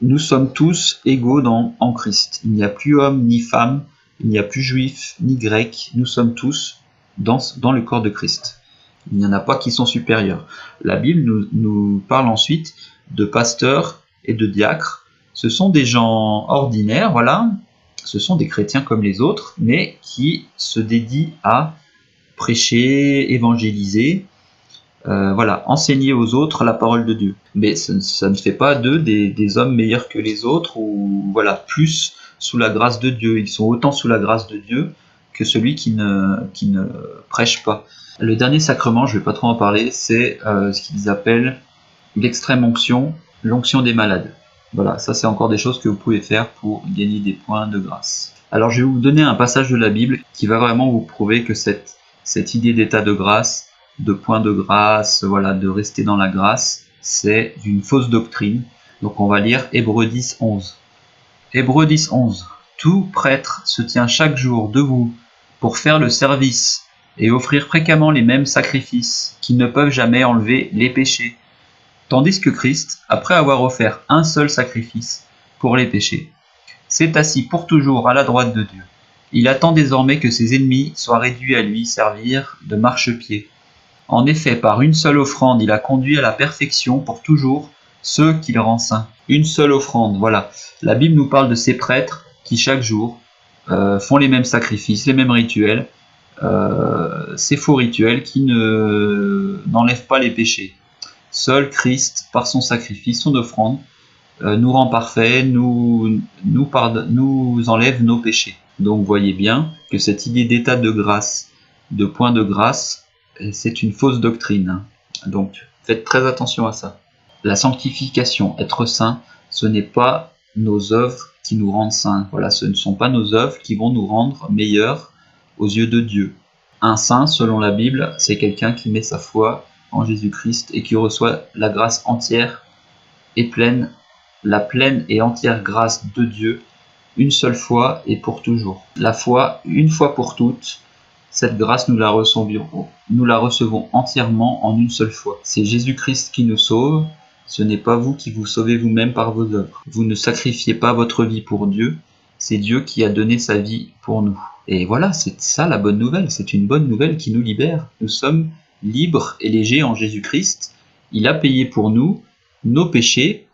Nous sommes tous égaux en Christ. Il n'y a plus homme ni femme, il n'y a plus juif ni grec, nous sommes tous dans le corps de Christ. Il n'y en a pas qui sont supérieurs. La Bible nous parle ensuite de pasteurs et de diacres. Ce sont des gens ordinaires, voilà, ce sont des chrétiens comme les autres, mais qui se dédient à prêcher, évangéliser, voilà, enseigner aux autres la parole de Dieu. Mais ça ne fait pas d'eux des hommes meilleurs que les autres, ou voilà, plus sous la grâce de Dieu. Ils sont autant sous la grâce de Dieu que celui qui ne prêche pas. Le dernier sacrement, je ne vais pas trop en parler, c'est ce qu'ils appellent l'extrême onction, l'onction des malades. Voilà, ça c'est encore des choses que vous pouvez faire pour gagner des points de grâce. Alors je vais vous donner un passage de la Bible qui va vraiment vous prouver que cette idée d'état de grâce, de points de grâce, voilà, de rester dans la grâce, c'est une fausse doctrine. Donc on va lire Hébreux 10, 11. Hébreux 10, 11. Tout prêtre se tient chaque jour debout pour faire le service et offrir fréquemment les mêmes sacrifices qui ne peuvent jamais enlever les péchés. Tandis que Christ, après avoir offert un seul sacrifice pour les péchés, s'est assis pour toujours à la droite de Dieu. Il attend désormais que ses ennemis soient réduits à lui servir de marchepied. En effet, par une seule offrande, il a conduit à la perfection pour toujours ceux qu'il rend saints. Une seule offrande, voilà. La Bible nous parle de ces prêtres qui chaque jour font les mêmes sacrifices, les mêmes rituels, ces faux rituels qui n'enlèvent pas les péchés. Seul Christ, par son sacrifice, son offrande, nous rend parfaits, nous enlève nos péchés. Donc voyez bien que cette idée d'état de grâce, de point de grâce, c'est une fausse doctrine. Donc faites très attention à ça. La sanctification, être saint, ce n'est pas nos œuvres qui nous rendent saints. Voilà, ce ne sont pas nos œuvres qui vont nous rendre meilleurs aux yeux de Dieu. Un saint, selon la Bible, c'est quelqu'un qui met sa foi en Jésus-Christ et qui reçoit la grâce entière et pleine, la pleine et entière grâce de Dieu, une seule fois et pour toujours. La foi, une fois pour toutes, cette grâce nous la recevons entièrement en une seule fois. C'est Jésus-Christ qui nous sauve, ce n'est pas vous qui vous sauvez vous-même par vos œuvres. Vous ne sacrifiez pas votre vie pour Dieu, c'est Dieu qui a donné sa vie pour nous. Et voilà, c'est ça la bonne nouvelle, c'est une bonne nouvelle qui nous libère. Nous sommes libres et légers en Jésus-Christ. Il a payé pour nous nos péchés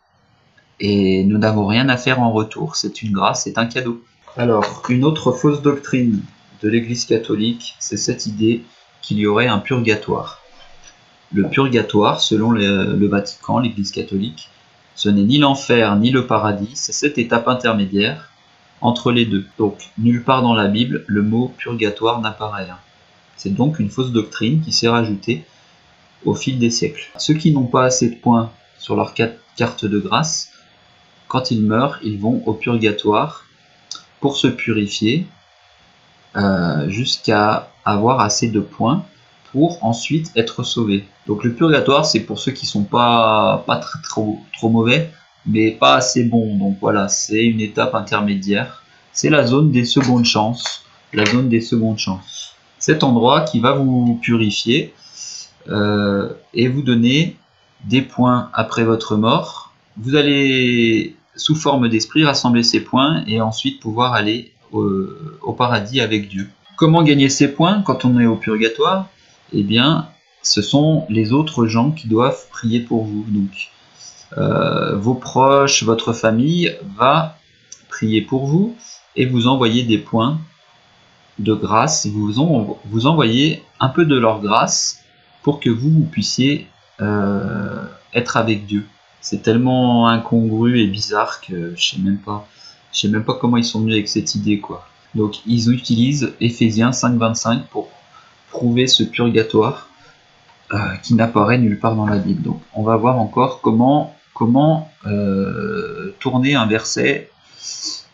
et nous n'avons rien à faire en retour. C'est une grâce, c'est un cadeau. Alors, une autre fausse doctrine de l'Église catholique, c'est cette idée qu'il y aurait un purgatoire. Le purgatoire, selon le Vatican, l'Église catholique, ce n'est ni l'enfer ni le paradis, c'est cette étape intermédiaire entre les deux. Donc, nulle part dans la Bible, le mot purgatoire n'apparaît. C'est donc une fausse doctrine qui s'est rajoutée au fil des siècles. Ceux qui n'ont pas assez de points sur leur carte de grâce, quand ils meurent, ils vont au purgatoire pour se purifier jusqu'à avoir assez de points pour ensuite être sauvés. Donc le purgatoire, c'est pour ceux qui sont pas trop mauvais, mais pas assez bons. Donc voilà, c'est une étape intermédiaire. C'est la zone des secondes chances. La zone des secondes chances. Cet endroit qui va vous purifier et vous donner des points après votre mort. Vous allez, sous forme d'esprit, rassembler ces points et ensuite pouvoir aller au paradis avec Dieu. Comment gagner ces points quand on est au purgatoire? Eh bien, ce sont les autres gens qui doivent prier pour vous. Donc, vos proches, votre famille va prier pour vous et vous envoyer des points de grâce. Vous envoyez un peu de leur grâce pour que vous puissiez être avec Dieu. C'est tellement incongru et bizarre que je sais même pas comment ils sont venus avec cette idée, quoi. Donc ils utilisent Éphésiens 5,25 pour prouver ce purgatoire qui n'apparaît nulle part dans la Bible. Donc on va voir encore comment tourner un verset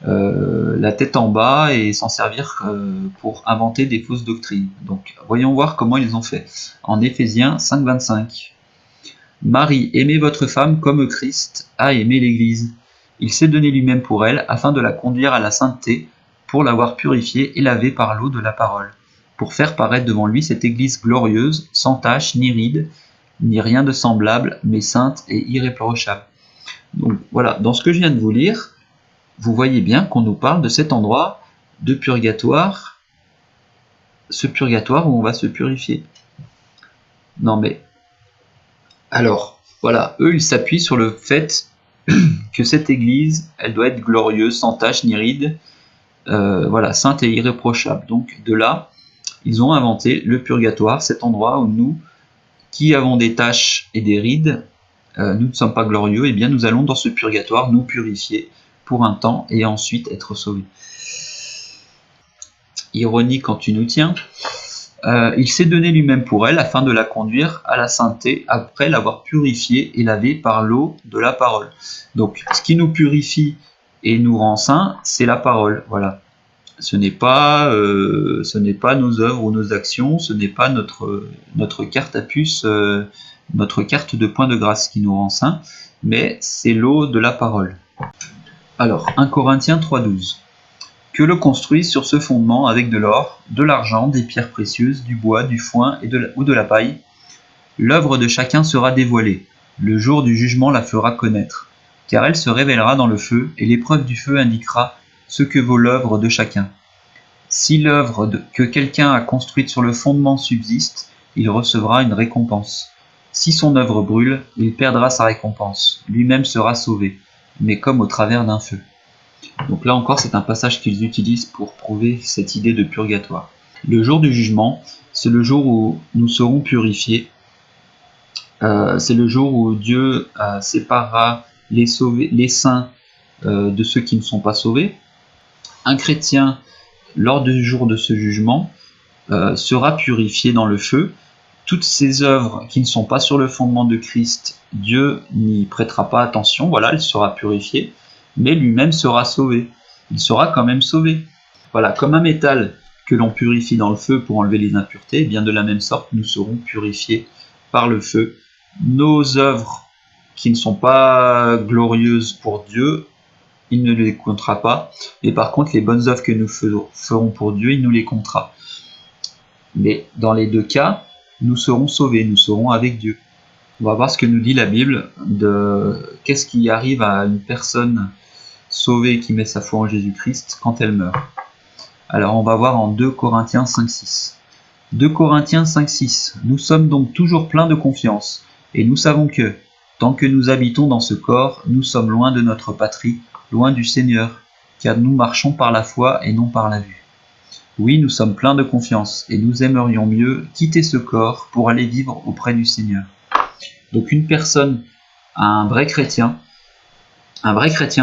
la tête en bas et s'en servir pour inventer des fausses doctrines. Donc voyons voir comment ils ont fait. En Éphésiens 5,25. Marie, aimez votre femme comme Christ a aimé l'Église. Il s'est donné lui-même pour elle, afin de la conduire à la sainteté, pour l'avoir purifiée et lavée par l'eau de la parole, pour faire paraître devant lui cette Église glorieuse, sans tache, ni ride, ni rien de semblable, mais sainte et irréprochable. Donc voilà, dans ce que je viens de vous lire, vous voyez bien qu'on nous parle de cet endroit de purgatoire, ce purgatoire où on va se purifier. Non mais... Alors, voilà, eux, ils s'appuient sur le fait que cette église, elle doit être glorieuse, sans tache ni ride, voilà, sainte et irréprochable. Donc, de là, ils ont inventé le purgatoire, cet endroit où nous, qui avons des taches et des rides, nous ne sommes pas glorieux, et bien nous allons dans ce purgatoire nous purifier pour un temps et ensuite être sauvés. Ironie quand tu nous tiens. Il s'est donné lui-même pour elle afin de la conduire à la sainteté après l'avoir purifiée et lavée par l'eau de la parole. Donc ce qui nous purifie et nous rend saints, c'est la parole. Voilà. Ce n'est pas nos œuvres ou nos actions, ce n'est pas notre carte à puce, notre carte de points de grâce qui nous rend saints, mais c'est l'eau de la parole. Alors, 1 Corinthiens 3,12. Que le construise sur ce fondement avec de l'or, de l'argent, des pierres précieuses, du bois, du foin ou de la paille. L'œuvre de chacun sera dévoilée. Le jour du jugement la fera connaître, car elle se révélera dans le feu, et l'épreuve du feu indiquera ce que vaut l'œuvre de chacun. Si l'œuvre que quelqu'un a construite sur le fondement subsiste, il recevra une récompense. Si son œuvre brûle, il perdra sa récompense. Lui-même sera sauvé, mais comme au travers d'un feu. Donc là encore, c'est un passage qu'ils utilisent pour prouver cette idée de purgatoire. Le jour du jugement, c'est le jour où nous serons purifiés. C'est le jour où Dieu séparera les saints de ceux qui ne sont pas sauvés. Un chrétien, lors du jour de ce jugement, sera purifié dans le feu. Toutes ces œuvres qui ne sont pas sur le fondement de Christ, Dieu n'y prêtera pas attention, voilà, elle sera purifiée. Mais lui-même sera sauvé. Il sera quand même sauvé. Voilà, comme un métal que l'on purifie dans le feu pour enlever les impuretés, et bien de la même sorte, nous serons purifiés par le feu. Nos œuvres qui ne sont pas glorieuses pour Dieu, il ne les comptera pas. Mais par contre, les bonnes œuvres que nous ferons pour Dieu, il nous les comptera. Mais dans les deux cas, nous serons sauvés, nous serons avec Dieu. On va voir ce que nous dit la Bible de qu'est-ce qui arrive à une personne sauvée qui met sa foi en Jésus-Christ quand elle meurt. Alors on va voir en 2 Corinthiens 5,6. 2 Corinthiens 5,6. Nous sommes donc toujours pleins de confiance, et nous savons que, tant que nous habitons dans ce corps, nous sommes loin de notre patrie, loin du Seigneur, car nous marchons par la foi et non par la vue. Oui, nous sommes pleins de confiance, et nous aimerions mieux quitter ce corps pour aller vivre auprès du Seigneur. Donc une personne, un vrai chrétien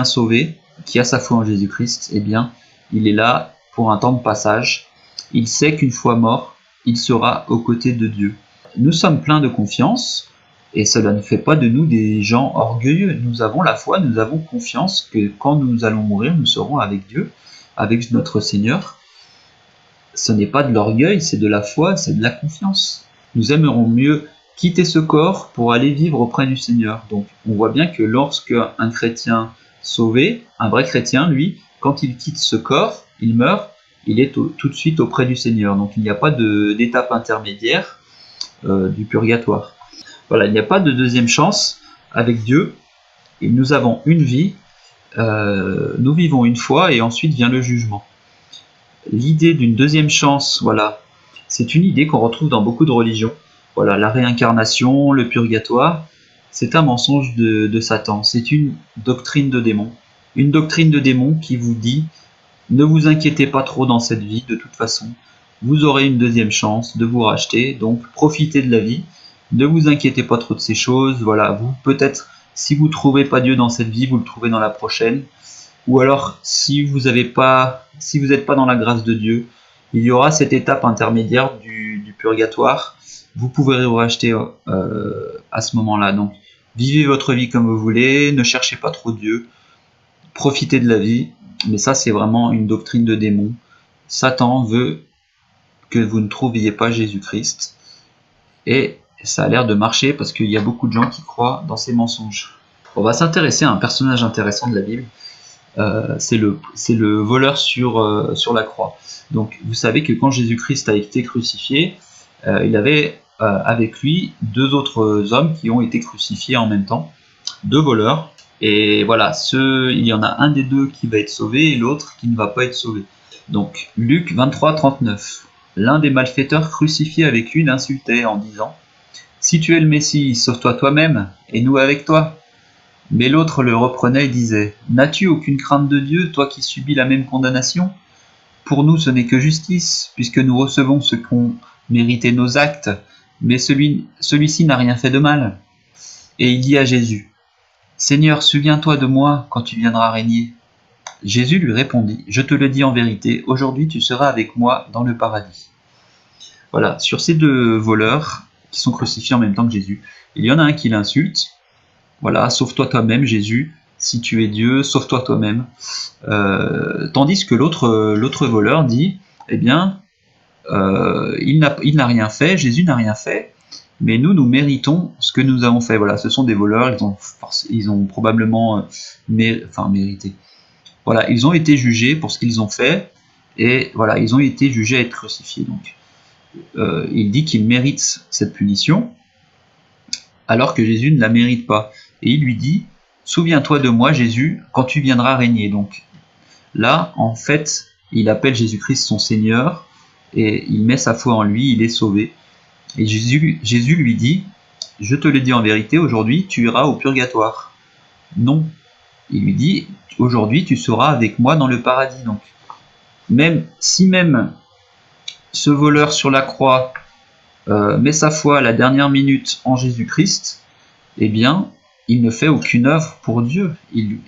sauvé, qui a sa foi en Jésus-Christ, eh bien, il est là pour un temps de passage. Il sait qu'une fois mort, il sera aux côtés de Dieu. Nous sommes pleins de confiance, et cela ne fait pas de nous des gens orgueilleux. Nous avons la foi, nous avons confiance que quand nous allons mourir, nous serons avec Dieu, avec notre Seigneur. Ce n'est pas de l'orgueil, c'est de la foi, c'est de la confiance. Nous aimerons mieux quitter ce corps pour aller vivre auprès du Seigneur. Donc on voit bien que lorsque un chrétien sauvé, un vrai chrétien, lui, quand il quitte ce corps, il meurt, il est tout de suite auprès du Seigneur. Donc il n'y a pas d'étape intermédiaire du purgatoire. Voilà, il n'y a pas de deuxième chance avec Dieu. Et nous avons une vie, nous vivons une fois et ensuite vient le jugement. L'idée d'une deuxième chance, voilà, c'est une idée qu'on retrouve dans beaucoup de religions. Voilà, la réincarnation, le purgatoire, c'est un mensonge de Satan. C'est une doctrine de démon. Une doctrine de démon qui vous dit ne vous inquiétez pas trop dans cette vie, de toute façon. Vous aurez une deuxième chance de vous racheter, donc profitez de la vie. Ne vous inquiétez pas trop de ces choses. Voilà, vous peut-être, si vous ne trouvez pas Dieu dans cette vie, vous le trouvez dans la prochaine. Ou alors, si vous n'êtes pas dans la grâce de Dieu, il y aura cette étape intermédiaire du purgatoire. Vous pouvez vous racheter à ce moment-là. Donc, vivez votre vie comme vous voulez, ne cherchez pas trop Dieu, profitez de la vie. Mais ça, c'est vraiment une doctrine de démon. Satan veut que vous ne trouviez pas Jésus-Christ. Et ça a l'air de marcher parce qu'il y a beaucoup de gens qui croient dans ces mensonges. On va s'intéresser à un personnage intéressant de la Bible. C'est le voleur sur la croix. Donc vous savez que quand Jésus-Christ a été crucifié, il avait avec lui deux autres hommes qui ont été crucifiés en même temps, deux voleurs. Et voilà, il y en a un des deux qui va être sauvé et l'autre qui ne va pas être sauvé. Donc Luc 23, 39. L'un des malfaiteurs crucifiés avec lui l'insultait en disant « Si tu es le Messie, sauve-toi toi-même, et nous avec toi ». Mais l'autre le reprenait et disait « N'as-tu aucune crainte de Dieu, toi qui subis la même condamnation ? Pour nous ce n'est que justice, puisque nous recevons ce qu'ont mérité nos actes, mais celui-ci n'a rien fait de mal. » Et il dit à Jésus « Seigneur, souviens-toi de moi quand tu viendras régner. » Jésus lui répondit « Je te le dis en vérité, aujourd'hui tu seras avec moi dans le paradis. » Voilà, sur ces deux voleurs qui sont crucifiés en même temps que Jésus, il y en a un qui l'insulte. Voilà, sauve-toi toi-même, Jésus, si tu es Dieu, sauve-toi toi-même. Tandis que l'autre voleur dit, eh bien, il n'a rien fait, Jésus n'a rien fait, mais nous méritons ce que nous avons fait. Voilà, ce sont des voleurs, ils ont probablement mérité. Voilà, ils ont été jugés pour ce qu'ils ont fait, et voilà, ils ont été jugés à être crucifiés. Donc, il dit qu'ils méritent cette punition, alors que Jésus ne la mérite pas. Et il lui dit, souviens-toi de moi, Jésus, quand tu viendras régner. Donc là, en fait, il appelle Jésus-Christ son Seigneur, et il met sa foi en lui, il est sauvé. Et Jésus lui dit, je te le dis en vérité, aujourd'hui tu iras au purgatoire. Non, il lui dit, aujourd'hui tu seras avec moi dans le paradis. Donc, même ce voleur sur la croix met sa foi à la dernière minute en Jésus-Christ, eh bien, il ne fait aucune œuvre pour Dieu. Il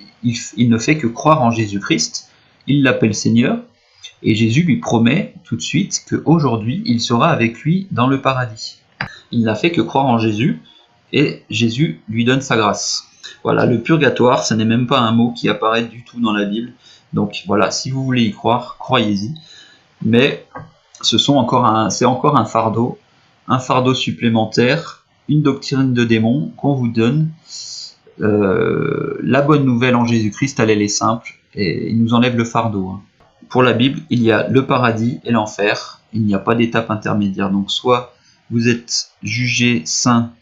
ne fait que croire en Jésus-Christ, il l'appelle Seigneur, et Jésus lui promet tout de suite qu'aujourd'hui, il sera avec lui dans le paradis. Il n'a fait que croire en Jésus, et Jésus lui donne sa grâce. Voilà, le purgatoire, ce n'est même pas un mot qui apparaît du tout dans la Bible. Donc voilà, si vous voulez y croire, croyez-y. Mais c'est encore un fardeau supplémentaire, une doctrine de démon qu'on vous donne. La bonne nouvelle en Jésus-Christ, elle est simple, et il nous enlève le fardeau. Pour la Bible, il y a le paradis et l'enfer, il n'y a pas d'étape intermédiaire. Donc soit vous êtes jugé saint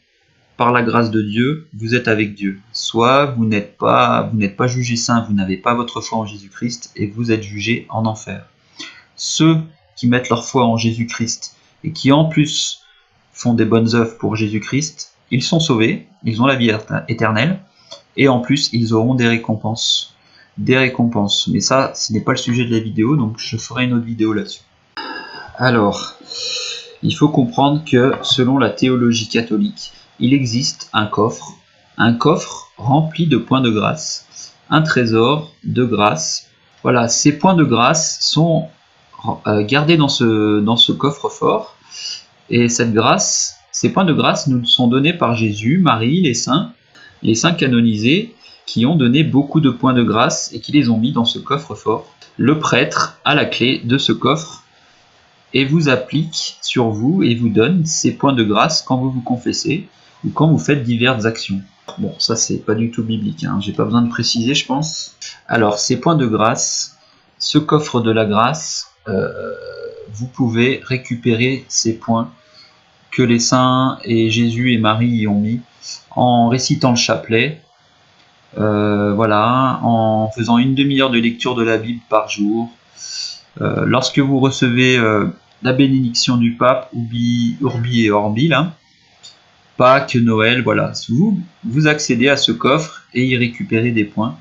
par la grâce de Dieu, vous êtes avec Dieu. Soit vous n'êtes pas jugé saint, vous n'avez pas votre foi en Jésus-Christ et vous êtes jugé en enfer. Ceux qui mettent leur foi en Jésus-Christ et qui en plus font des bonnes œuvres pour Jésus-Christ, ils sont sauvés, ils ont la vie éternelle et en plus ils auront des récompenses. Mais ça, ce n'est pas le sujet de la vidéo, donc je ferai une autre vidéo là-dessus. Alors, il faut comprendre que selon la théologie catholique, il existe un coffre rempli de points de grâce, un trésor de grâce. Voilà, ces points de grâce sont gardés dans ce coffre-fort, et cette grâce, ces points de grâce nous sont donnés par Jésus, Marie, les saints canonisés, qui ont donné beaucoup de points de grâce et qui les ont mis dans ce coffre-fort. Le prêtre a la clé de ce coffre et vous applique sur vous et vous donne ces points de grâce quand vous vous confessez ou quand vous faites diverses actions. Bon, ça c'est pas du tout biblique, hein. J'ai pas besoin de préciser, je pense. Alors, ces points de grâce, ce coffre de la grâce, vous pouvez récupérer ces points que les saints et Jésus et Marie y ont mis en récitant le chapelet, voilà, en faisant une demi-heure de lecture de la Bible par jour. Lorsque vous recevez la bénédiction du pape, Urbi et Orbi, là, Pâques, Noël, voilà, vous accédez à ce coffre et y récupérez des points.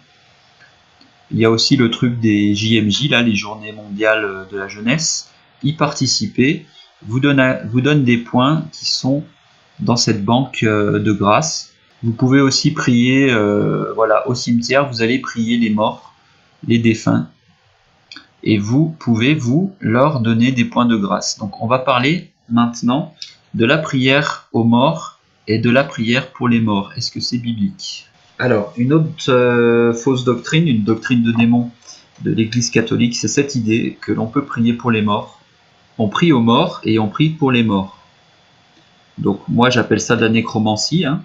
Il y a aussi le truc des JMJ, là, les Journées mondiales de la jeunesse. Y participer vous donne des points qui sont dans cette banque de grâce. Vous pouvez aussi prier, voilà, au cimetière, vous allez prier les morts, les défunts, et vous pouvez, leur donner des points de grâce. Donc on va parler maintenant de la prière aux morts et de la prière pour les morts. Est-ce que c'est biblique? Alors, une autre fausse doctrine, une doctrine de démon de l'Église catholique, c'est cette idée que l'on peut prier pour les morts. On prie aux morts et on prie pour les morts. Donc moi j'appelle ça de la nécromancie, hein.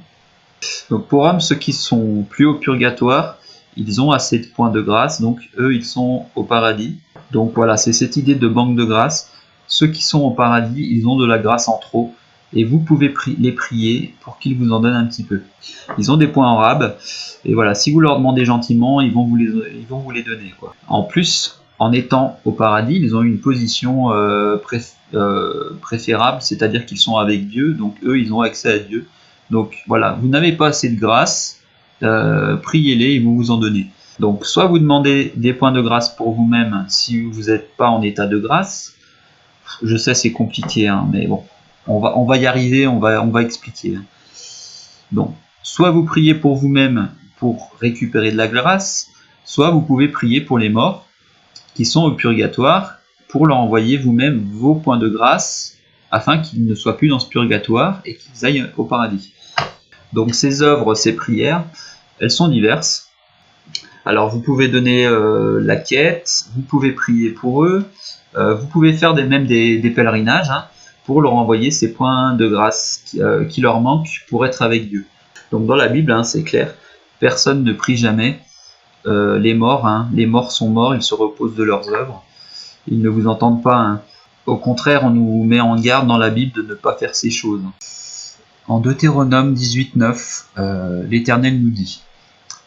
Donc pour eux, ceux qui sont plus au purgatoire, ils ont assez de points de grâce, donc eux ils sont au paradis. Donc voilà, c'est cette idée de banque de grâce. Ceux qui sont au paradis, ils ont de la grâce en trop, et vous pouvez les prier pour qu'ils vous en donnent un petit peu. Ils ont des points en rab, et voilà, si vous leur demandez gentiment, ils vont vous les donner, quoi. En plus, en étant au paradis, ils ont une position préférable, c'est-à-dire qu'ils sont avec Dieu, donc eux ils ont accès à Dieu. Donc voilà, vous n'avez pas assez de grâce, priez-les et vous vous en donnez. Donc soit vous demandez des points de grâce pour vous-même si vous n'êtes pas en état de grâce. Je sais c'est compliqué, hein, mais bon, on va y arriver, on va expliquer. Donc, soit vous priez pour vous-même pour récupérer de la grâce, soit vous pouvez prier pour les morts qui sont au purgatoire pour leur envoyer vous-même vos points de grâce afin qu'ils ne soient plus dans ce purgatoire et qu'ils aillent au paradis. Donc ces œuvres, ces prières, elles sont diverses. Alors vous pouvez donner la quête, vous pouvez prier pour eux, vous pouvez faire même des pèlerinages, hein, pour leur envoyer ces points de grâce qui leur manquent pour être avec Dieu. Donc dans la Bible, hein, c'est clair, personne ne prie jamais les morts, hein. Les morts sont morts, ils se reposent de leurs œuvres, ils ne vous entendent pas, hein. Au contraire, on nous met en garde dans la Bible de ne pas faire ces choses. En Deutéronome 18:9, l'Éternel nous dit: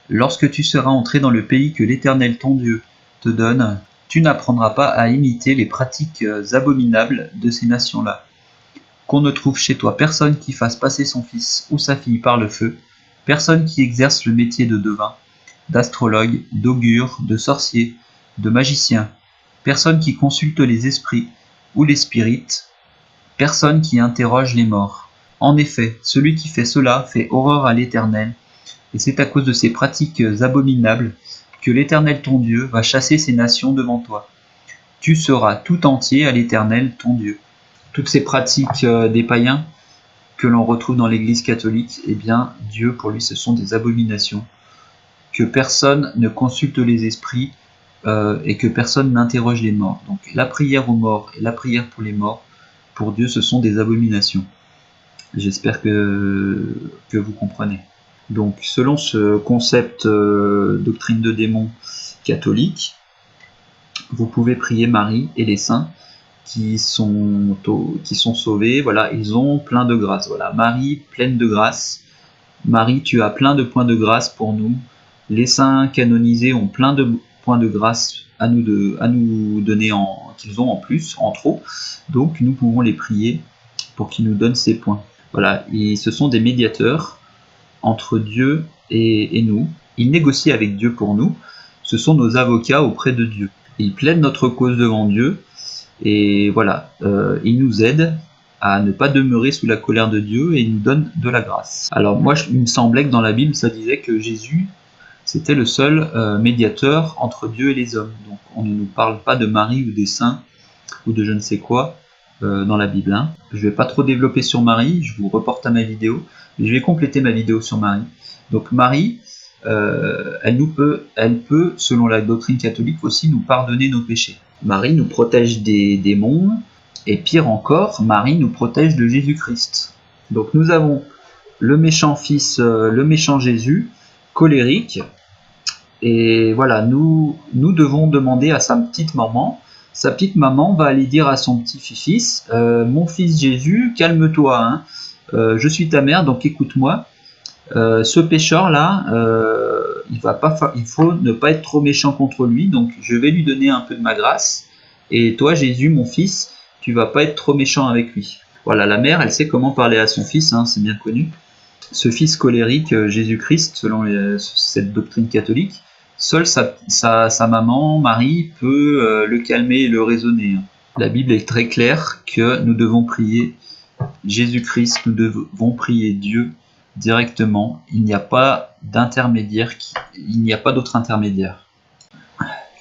lorsque tu seras entré dans le pays que l'Éternel ton Dieu te donne, tu n'apprendras pas à imiter les pratiques abominables de ces nations-là. Qu'on ne trouve chez toi personne qui fasse passer son fils ou sa fille par le feu, personne qui exerce le métier de devin, d'astrologue, d'augure, de sorcier, de magicien, personne qui consulte les esprits ou les spirites, personne qui interroge les morts. En effet, celui qui fait cela fait horreur à l'Éternel, et c'est à cause de ces pratiques abominables que l'Éternel ton Dieu va chasser ces nations devant toi. Tu seras tout entier à l'Éternel ton Dieu. Toutes ces pratiques des païens que l'on retrouve dans l'Église catholique, eh bien, Dieu, pour lui, ce sont des abominations. Que personne ne consulte les esprits et que personne n'interroge les morts. Donc la prière aux morts et la prière pour les morts, pour Dieu, ce sont des abominations. J'espère que vous comprenez. Donc selon ce concept doctrine de démon catholique, vous pouvez prier Marie et les saints qui sont sauvés. Voilà, ils ont plein de grâce. Voilà, Marie pleine de grâce. Marie, tu as plein de points de grâce pour nous. Les saints canonisés ont plein de points de grâce à nous donner qu'ils ont en plus, en trop. Donc nous pouvons les prier pour qu'ils nous donnent ces points. Voilà, et ce sont des médiateurs entre Dieu et nous. Ils négocient avec Dieu pour nous. Ce sont nos avocats auprès de Dieu. Ils plaident notre cause devant Dieu. Et voilà, ils nous aident à ne pas demeurer sous la colère de Dieu et ils nous donnent de la grâce. Alors moi, il me semblait que dans la Bible, ça disait que Jésus, c'était le seul médiateur entre Dieu et les hommes. Donc on ne nous parle pas de Marie ou des saints ou de je ne sais quoi dans la Bible. Hein. Je ne vais pas trop développer sur Marie, je vous reporte à ma vidéo, mais je vais compléter ma vidéo sur Marie. Donc Marie, elle peut, selon la doctrine catholique, aussi nous pardonner nos péchés. Marie nous protège des démons, et pire encore, Marie nous protège de Jésus-Christ. Donc nous avons le méchant fils, le méchant Jésus, colérique, et voilà, nous devons demander à sa petite maman. Sa petite maman va aller dire à son petit-fils, mon fils Jésus, calme-toi, hein, je suis ta mère, donc écoute-moi. Ce pécheur-là, il faut ne pas être trop méchant contre lui, donc je vais lui donner un peu de ma grâce. Et toi, Jésus, mon fils, tu vas pas être trop méchant avec lui. Voilà, la mère, elle sait comment parler à son fils, hein, c'est bien connu. Ce fils colérique, Jésus-Christ, selon cette doctrine catholique, seule sa maman, Marie, peut le calmer et le raisonner. La Bible est très claire que nous devons prier Jésus-Christ, nous devons prier Dieu directement. Il n'y a pas d'intermédiaire, il n'y a pas d'autre intermédiaire.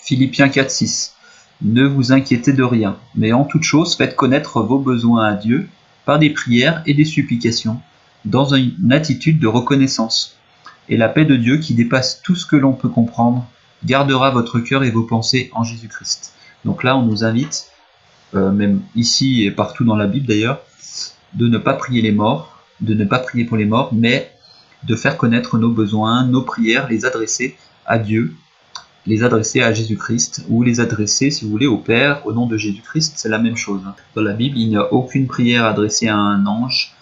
Philippiens 4,6. Ne vous inquiétez de rien, mais en toute chose faites connaître vos besoins à Dieu par des prières et des supplications, dans une attitude de reconnaissance. Et la paix de Dieu, qui dépasse tout ce que l'on peut comprendre, gardera votre cœur et vos pensées en Jésus-Christ. Donc là, on nous invite, même ici et partout dans la Bible d'ailleurs, de ne pas prier les morts, de ne pas prier pour les morts, mais de faire connaître nos besoins, nos prières, les adresser à Dieu, les adresser à Jésus-Christ, ou les adresser, si vous voulez, au Père, au nom de Jésus-Christ, c'est la même chose. Dans la Bible, il n'y a aucune prière adressée à un ange,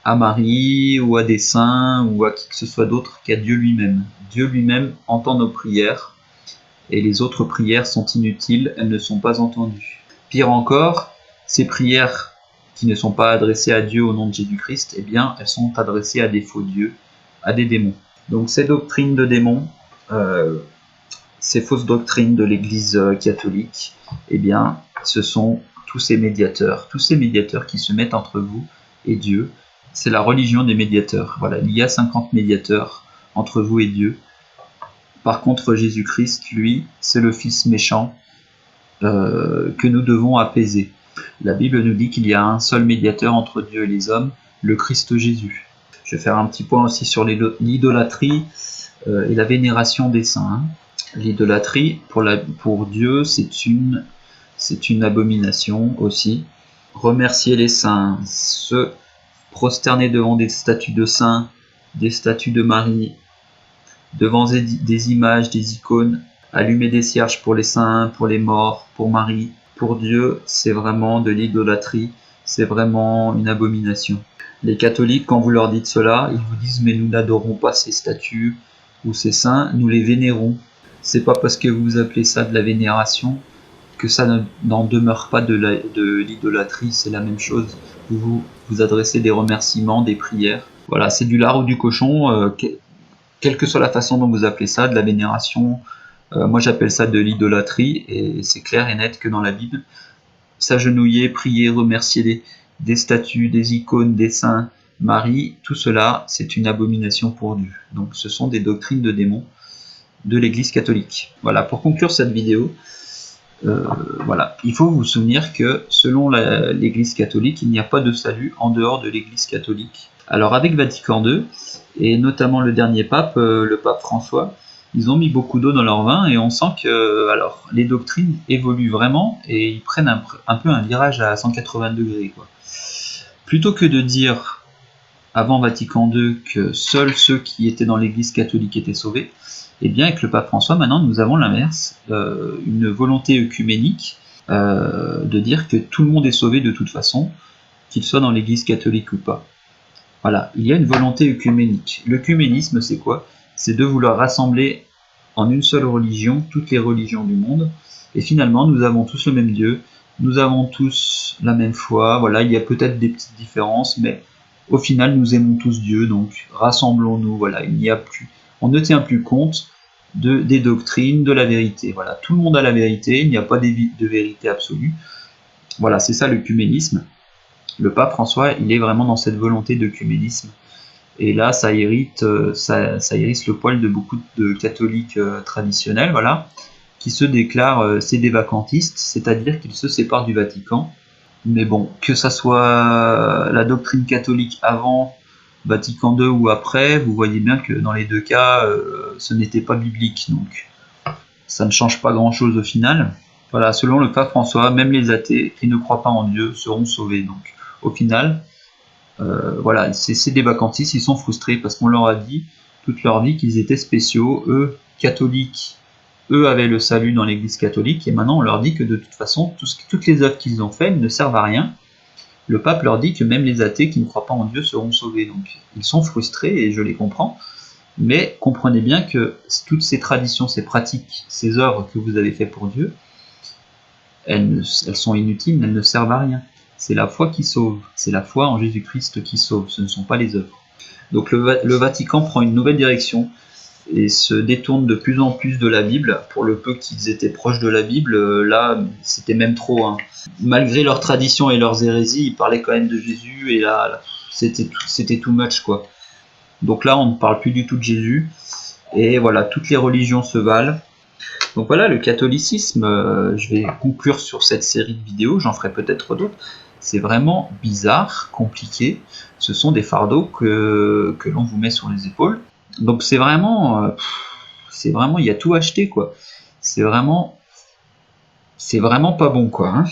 à Marie, ou à des saints, ou à qui que ce soit d'autre qu'à Dieu lui-même. Dieu lui-même entend nos prières, et les autres prières sont inutiles, elles ne sont pas entendues. Pire encore, ces prières qui ne sont pas adressées à Dieu au nom de Jésus-Christ, eh bien, elles sont adressées à des faux dieux, à des démons. Donc ces doctrines de démons, ces fausses doctrines de l'Église catholique, eh bien, ce sont tous ces médiateurs qui se mettent entre vous et Dieu. C'est la religion des médiateurs. Voilà, il y a 50 médiateurs entre vous et Dieu. Par contre, Jésus-Christ, lui, c'est le Fils méchant que nous devons apaiser. La Bible nous dit qu'il y a un seul médiateur entre Dieu et les hommes, le Christ Jésus. Je vais faire un petit point aussi sur l'idolâtrie et la vénération des saints. L'idolâtrie, pour Dieu, c'est une abomination aussi. Remercier les saints, se prosterner devant des statues de saints, des statues de Marie, devant des images, des icônes, allumer des cierges pour les saints, pour les morts, pour Marie. Pour Dieu, c'est vraiment de l'idolâtrie, c'est vraiment une abomination. Les catholiques, quand vous leur dites cela, ils vous disent « mais nous n'adorons pas ces statues ou ces saints, nous les vénérons ». C'est pas parce que vous appelez ça de la vénération que ça n'en demeure pas de l'idolâtrie, c'est la même chose. Vous adressez des remerciements, des prières. Voilà, c'est du lard ou du cochon, quelle que soit la façon dont vous appelez ça, de la vénération. Moi j'appelle ça de l'idolâtrie, et c'est clair et net que dans la Bible, s'agenouiller, prier, remercier des statues, des icônes, des saints, Marie, tout cela c'est une abomination pour Dieu. Donc ce sont des doctrines de démons de l'Église catholique. Voilà, pour conclure cette vidéo, voilà, il faut vous souvenir que selon l'Église catholique, il n'y a pas de salut en dehors de l'Église catholique. Alors avec Vatican II, et notamment le dernier pape, le pape François, ils ont mis beaucoup d'eau dans leur vin et on sent que les doctrines évoluent vraiment et ils prennent un peu un virage à 180 degrés, quoi. Plutôt que de dire avant Vatican II que seuls ceux qui étaient dans l'Église catholique étaient sauvés, et bien avec le pape François, maintenant nous avons l'inverse, une volonté œcuménique de dire que tout le monde est sauvé de toute façon, qu'il soit dans l'Église catholique ou pas. Voilà, il y a une volonté œcuménique. L'œcuménisme, c'est quoi? C'est de vouloir rassembler en une seule religion toutes les religions du monde. Et finalement, nous avons tous le même Dieu, nous avons tous la même foi. Voilà, il y a peut-être des petites différences, mais au final, nous aimons tous Dieu. Donc, rassemblons-nous. Voilà, il n'y a plus, on ne tient plus compte des doctrines, de la vérité. Voilà, tout le monde a la vérité. Il n'y a pas de vérité absolue. Voilà, c'est ça l'œcuménisme. Le pape François, il est vraiment dans cette volonté d'œcuménisme. Et là, ça hérisse le poil de beaucoup de catholiques traditionnels, voilà, qui se déclarent sédévacantistes, c'est-à-dire qu'ils se séparent du Vatican. Mais bon, que ça soit la doctrine catholique avant Vatican II ou après, vous voyez bien que dans les deux cas, ce n'était pas biblique. Donc, ça ne change pas grand-chose au final. Voilà, selon le pape François, même les athées qui ne croient pas en Dieu seront sauvés. Donc, au final, voilà, c'est des vacantistes, ils sont frustrés parce qu'on leur a dit toute leur vie qu'ils étaient spéciaux, eux, catholiques, eux avaient le salut dans l'église catholique, et maintenant on leur dit que de toute façon, toutes les œuvres qu'ils ont faites ne servent à rien. Le pape leur dit que même les athées qui ne croient pas en Dieu seront sauvés, donc ils sont frustrés, et je les comprends, mais comprenez bien que toutes ces traditions, ces pratiques, ces œuvres que vous avez faites pour Dieu, elles sont inutiles, elles ne servent à rien. C'est la foi qui sauve, c'est la foi en Jésus-Christ qui sauve, ce ne sont pas les œuvres. Donc le Vatican prend une nouvelle direction et se détourne de plus en plus de la Bible. Pour le peu qu'ils étaient proches de la Bible, là c'était même trop. Hein. Malgré leurs traditions et leurs hérésies, ils parlaient quand même de Jésus et là c'était too much quoi. Donc là on ne parle plus du tout de Jésus et voilà, toutes les religions se valent. Donc voilà, le catholicisme, je vais conclure sur cette série de vidéos, j'en ferai peut-être d'autres. C'est vraiment bizarre, compliqué. Ce sont des fardeaux que l'on vous met sur les épaules. Donc c'est vraiment, il y a tout acheté quoi. C'est vraiment pas bon quoi. Hein.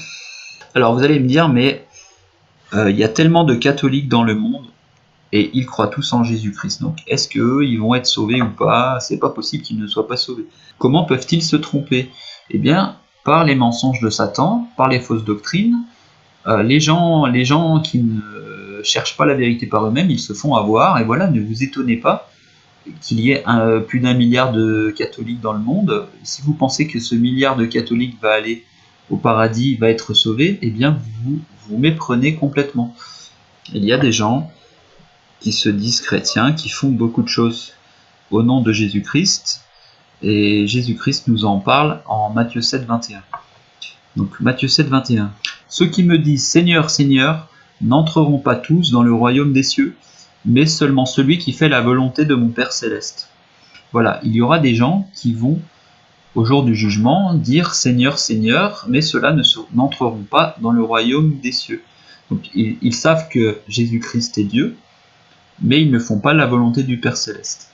Alors vous allez me dire, mais il y a tellement de catholiques dans le monde et ils croient tous en Jésus-Christ. Donc est-ce qu'eux, ils vont être sauvés ou pas? C'est pas possible qu'ils ne soient pas sauvés. Comment peuvent-ils se tromper? Eh bien, par les mensonges de Satan, par les fausses doctrines. Les gens qui ne cherchent pas la vérité par eux-mêmes, ils se font avoir, et voilà, ne vous étonnez pas qu'il y ait plus d'1 milliard de catholiques dans le monde. Si vous pensez que ce milliard de catholiques va aller au paradis, va être sauvé, eh bien vous vous méprenez complètement. Il y a des gens qui se disent chrétiens, qui font beaucoup de choses au nom de Jésus-Christ, et Jésus-Christ nous en parle en Matthieu 7, 21. Donc Matthieu 7, 21. Ceux qui me disent Seigneur, Seigneur, n'entreront pas tous dans le royaume des cieux, mais seulement celui qui fait la volonté de mon Père céleste. Voilà, il y aura des gens qui vont, au jour du jugement, dire Seigneur, Seigneur, mais ceux-là n'entreront pas dans le royaume des cieux. Donc ils savent que Jésus-Christ est Dieu, mais ils ne font pas la volonté du Père céleste.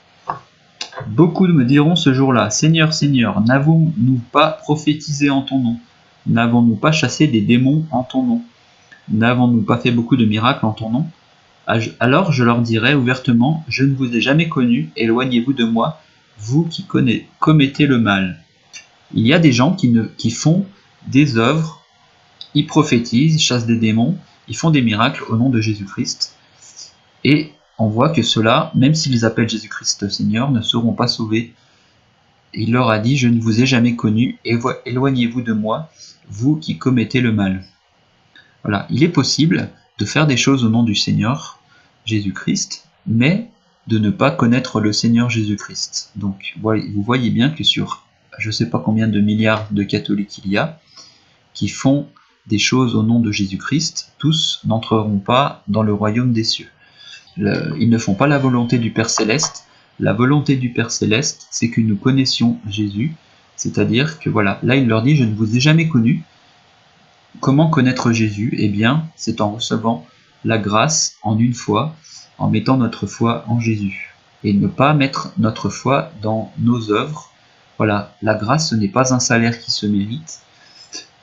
Beaucoup me diront ce jour-là, Seigneur, Seigneur, n'avons-nous pas prophétisé en ton nom? N'avons-nous pas chassé des démons en ton nom? N'avons-nous pas fait beaucoup de miracles en ton nom? Alors je leur dirai ouvertement, je ne vous ai jamais connu, éloignez-vous de moi, vous qui commettez le mal. Il y a des gens qui font des œuvres, ils prophétisent, ils chassent des démons, ils font des miracles au nom de Jésus-Christ, et on voit que ceux-là, même s'ils appellent Jésus-Christ Seigneur, ne seront pas sauvés. Il leur a dit, je ne vous ai jamais connu, éloignez-vous de moi, vous qui commettez le mal. Voilà, il est possible de faire des choses au nom du Seigneur Jésus-Christ, mais de ne pas connaître le Seigneur Jésus-Christ. Donc vous voyez bien que sur je ne sais pas combien de milliards de catholiques il y a, qui font des choses au nom de Jésus-Christ, tous n'entreront pas dans le royaume des cieux. Ils ne font pas la volonté du Père Céleste. La volonté du Père Céleste, c'est que nous connaissions Jésus, c'est-à-dire que voilà, là il leur dit, je ne vous ai jamais connu. Comment connaître Jésus? Eh bien, c'est en recevant la grâce en une fois, en mettant notre foi en Jésus. Et ne pas mettre notre foi dans nos œuvres. Voilà, la grâce, ce n'est pas un salaire qui se mérite.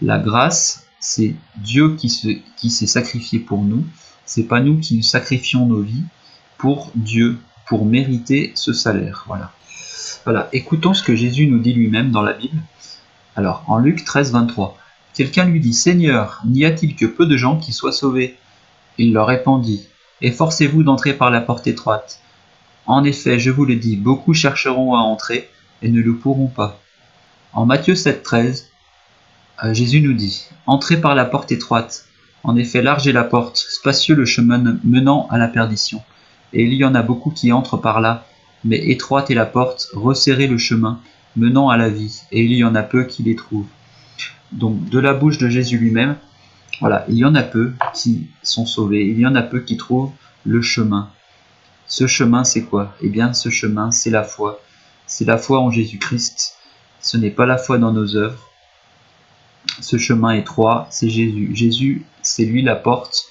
La grâce, c'est Dieu qui s'est sacrifié pour nous. C'est pas nous qui sacrifions nos vies pour Dieu, pour mériter ce salaire. Voilà. Voilà, écoutons ce que Jésus nous dit lui-même dans la Bible. Alors, en Luc 13, 23. Quelqu'un lui dit, Seigneur, n'y a-t-il que peu de gens qui soient sauvés? Il leur répondit, Efforcez-vous d'entrer par la porte étroite. En effet, je vous le dis, beaucoup chercheront à entrer et ne le pourront pas. En Matthieu 7,13, Jésus nous dit « Entrez par la porte étroite. En effet, large est la porte, spacieux le chemin menant à la perdition. Et il y en a beaucoup qui entrent par là, mais étroite est la porte, resserré le chemin menant à la vie, et il y en a peu qui les trouvent. » Donc, de la bouche de Jésus lui-même, voilà, il y en a peu qui sont sauvés, il y en a peu qui trouvent le chemin. Ce chemin, c'est quoi? Eh bien, ce chemin, c'est la foi. C'est la foi en Jésus-Christ. Ce n'est pas la foi dans nos œuvres. Ce chemin étroit, c'est Jésus. Jésus, c'est lui la porte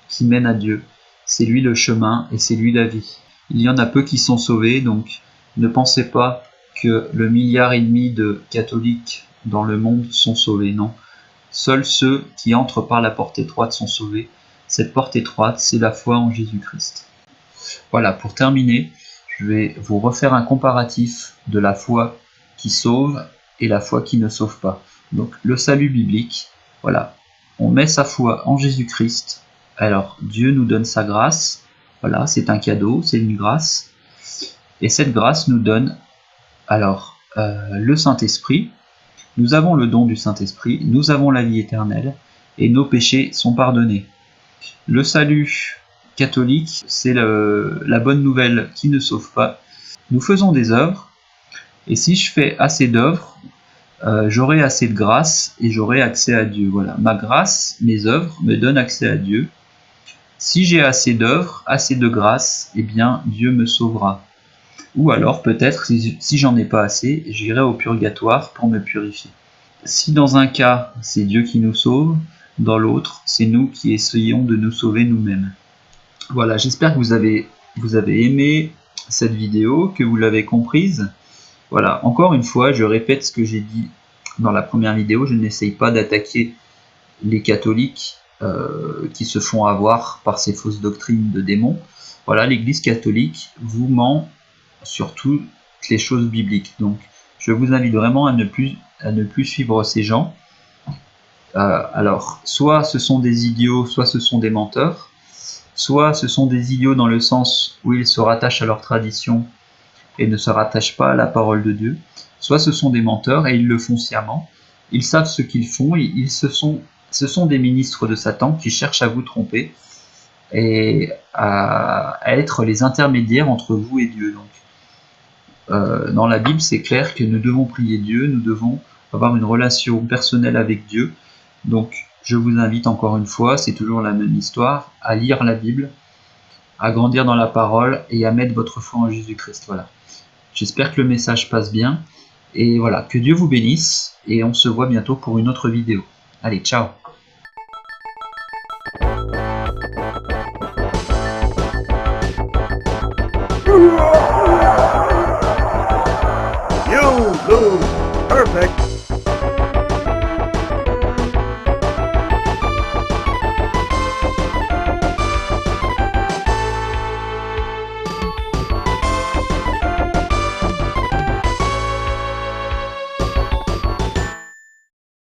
qui mène à Dieu. C'est lui le chemin et c'est lui la vie. Il y en a peu qui sont sauvés, donc ne pensez pas que le 1,5 milliard de catholiques dans le monde sont sauvés, non. Seuls ceux qui entrent par la porte étroite sont sauvés. Cette porte étroite, c'est la foi en Jésus-Christ. Voilà, pour terminer, je vais vous refaire un comparatif de la foi qui sauve et la foi qui ne sauve pas. Donc, le salut biblique, voilà, on met sa foi en Jésus-Christ. Alors, Dieu nous donne sa grâce. Voilà, c'est un cadeau, c'est une grâce. Et cette grâce nous donne, alors, le Saint-Esprit. Nous avons le don du Saint-Esprit, nous avons la vie éternelle, et nos péchés sont pardonnés. Le salut catholique, c'est la bonne nouvelle qui ne sauve pas. Nous faisons des œuvres, et si je fais assez d'œuvres, j'aurai assez de grâce et j'aurai accès à Dieu. Voilà, ma grâce, mes œuvres me donnent accès à Dieu. Si j'ai assez d'œuvres, assez de grâce, eh bien Dieu me sauvera. Ou alors peut-être, si j'en ai pas assez, j'irai au purgatoire pour me purifier. Si dans un cas, c'est Dieu qui nous sauve, dans l'autre, c'est nous qui essayons de nous sauver nous-mêmes. Voilà, j'espère que vous avez aimé cette vidéo, que vous l'avez comprise. Voilà, encore une fois, je répète ce que j'ai dit dans la première vidéo, je n'essaye pas d'attaquer les catholiques qui se font avoir par ces fausses doctrines de démons. Voilà, l'Église catholique vous ment sur toutes les choses bibliques. Donc, je vous invite vraiment à ne plus suivre ces gens. Alors, soit ce sont des idiots, soit ce sont des menteurs, soit ce sont des idiots dans le sens où ils se rattachent à leur tradition et ne se rattachent pas à la parole de Dieu, soit ce sont des menteurs et ils le font sciemment. Ils savent ce qu'ils font, ce sont des ministres de Satan qui cherchent à vous tromper et à être les intermédiaires entre vous et Dieu. Donc, dans la Bible, c'est clair que nous devons prier Dieu, nous devons avoir une relation personnelle avec Dieu. Donc, je vous invite encore une fois, c'est toujours la même histoire, à lire la Bible, à grandir dans la parole et à mettre votre foi en Jésus-Christ. Voilà. J'espère que le message passe bien. Et voilà, que Dieu vous bénisse. Et on se voit bientôt pour une autre vidéo. Allez, ciao! Yeah.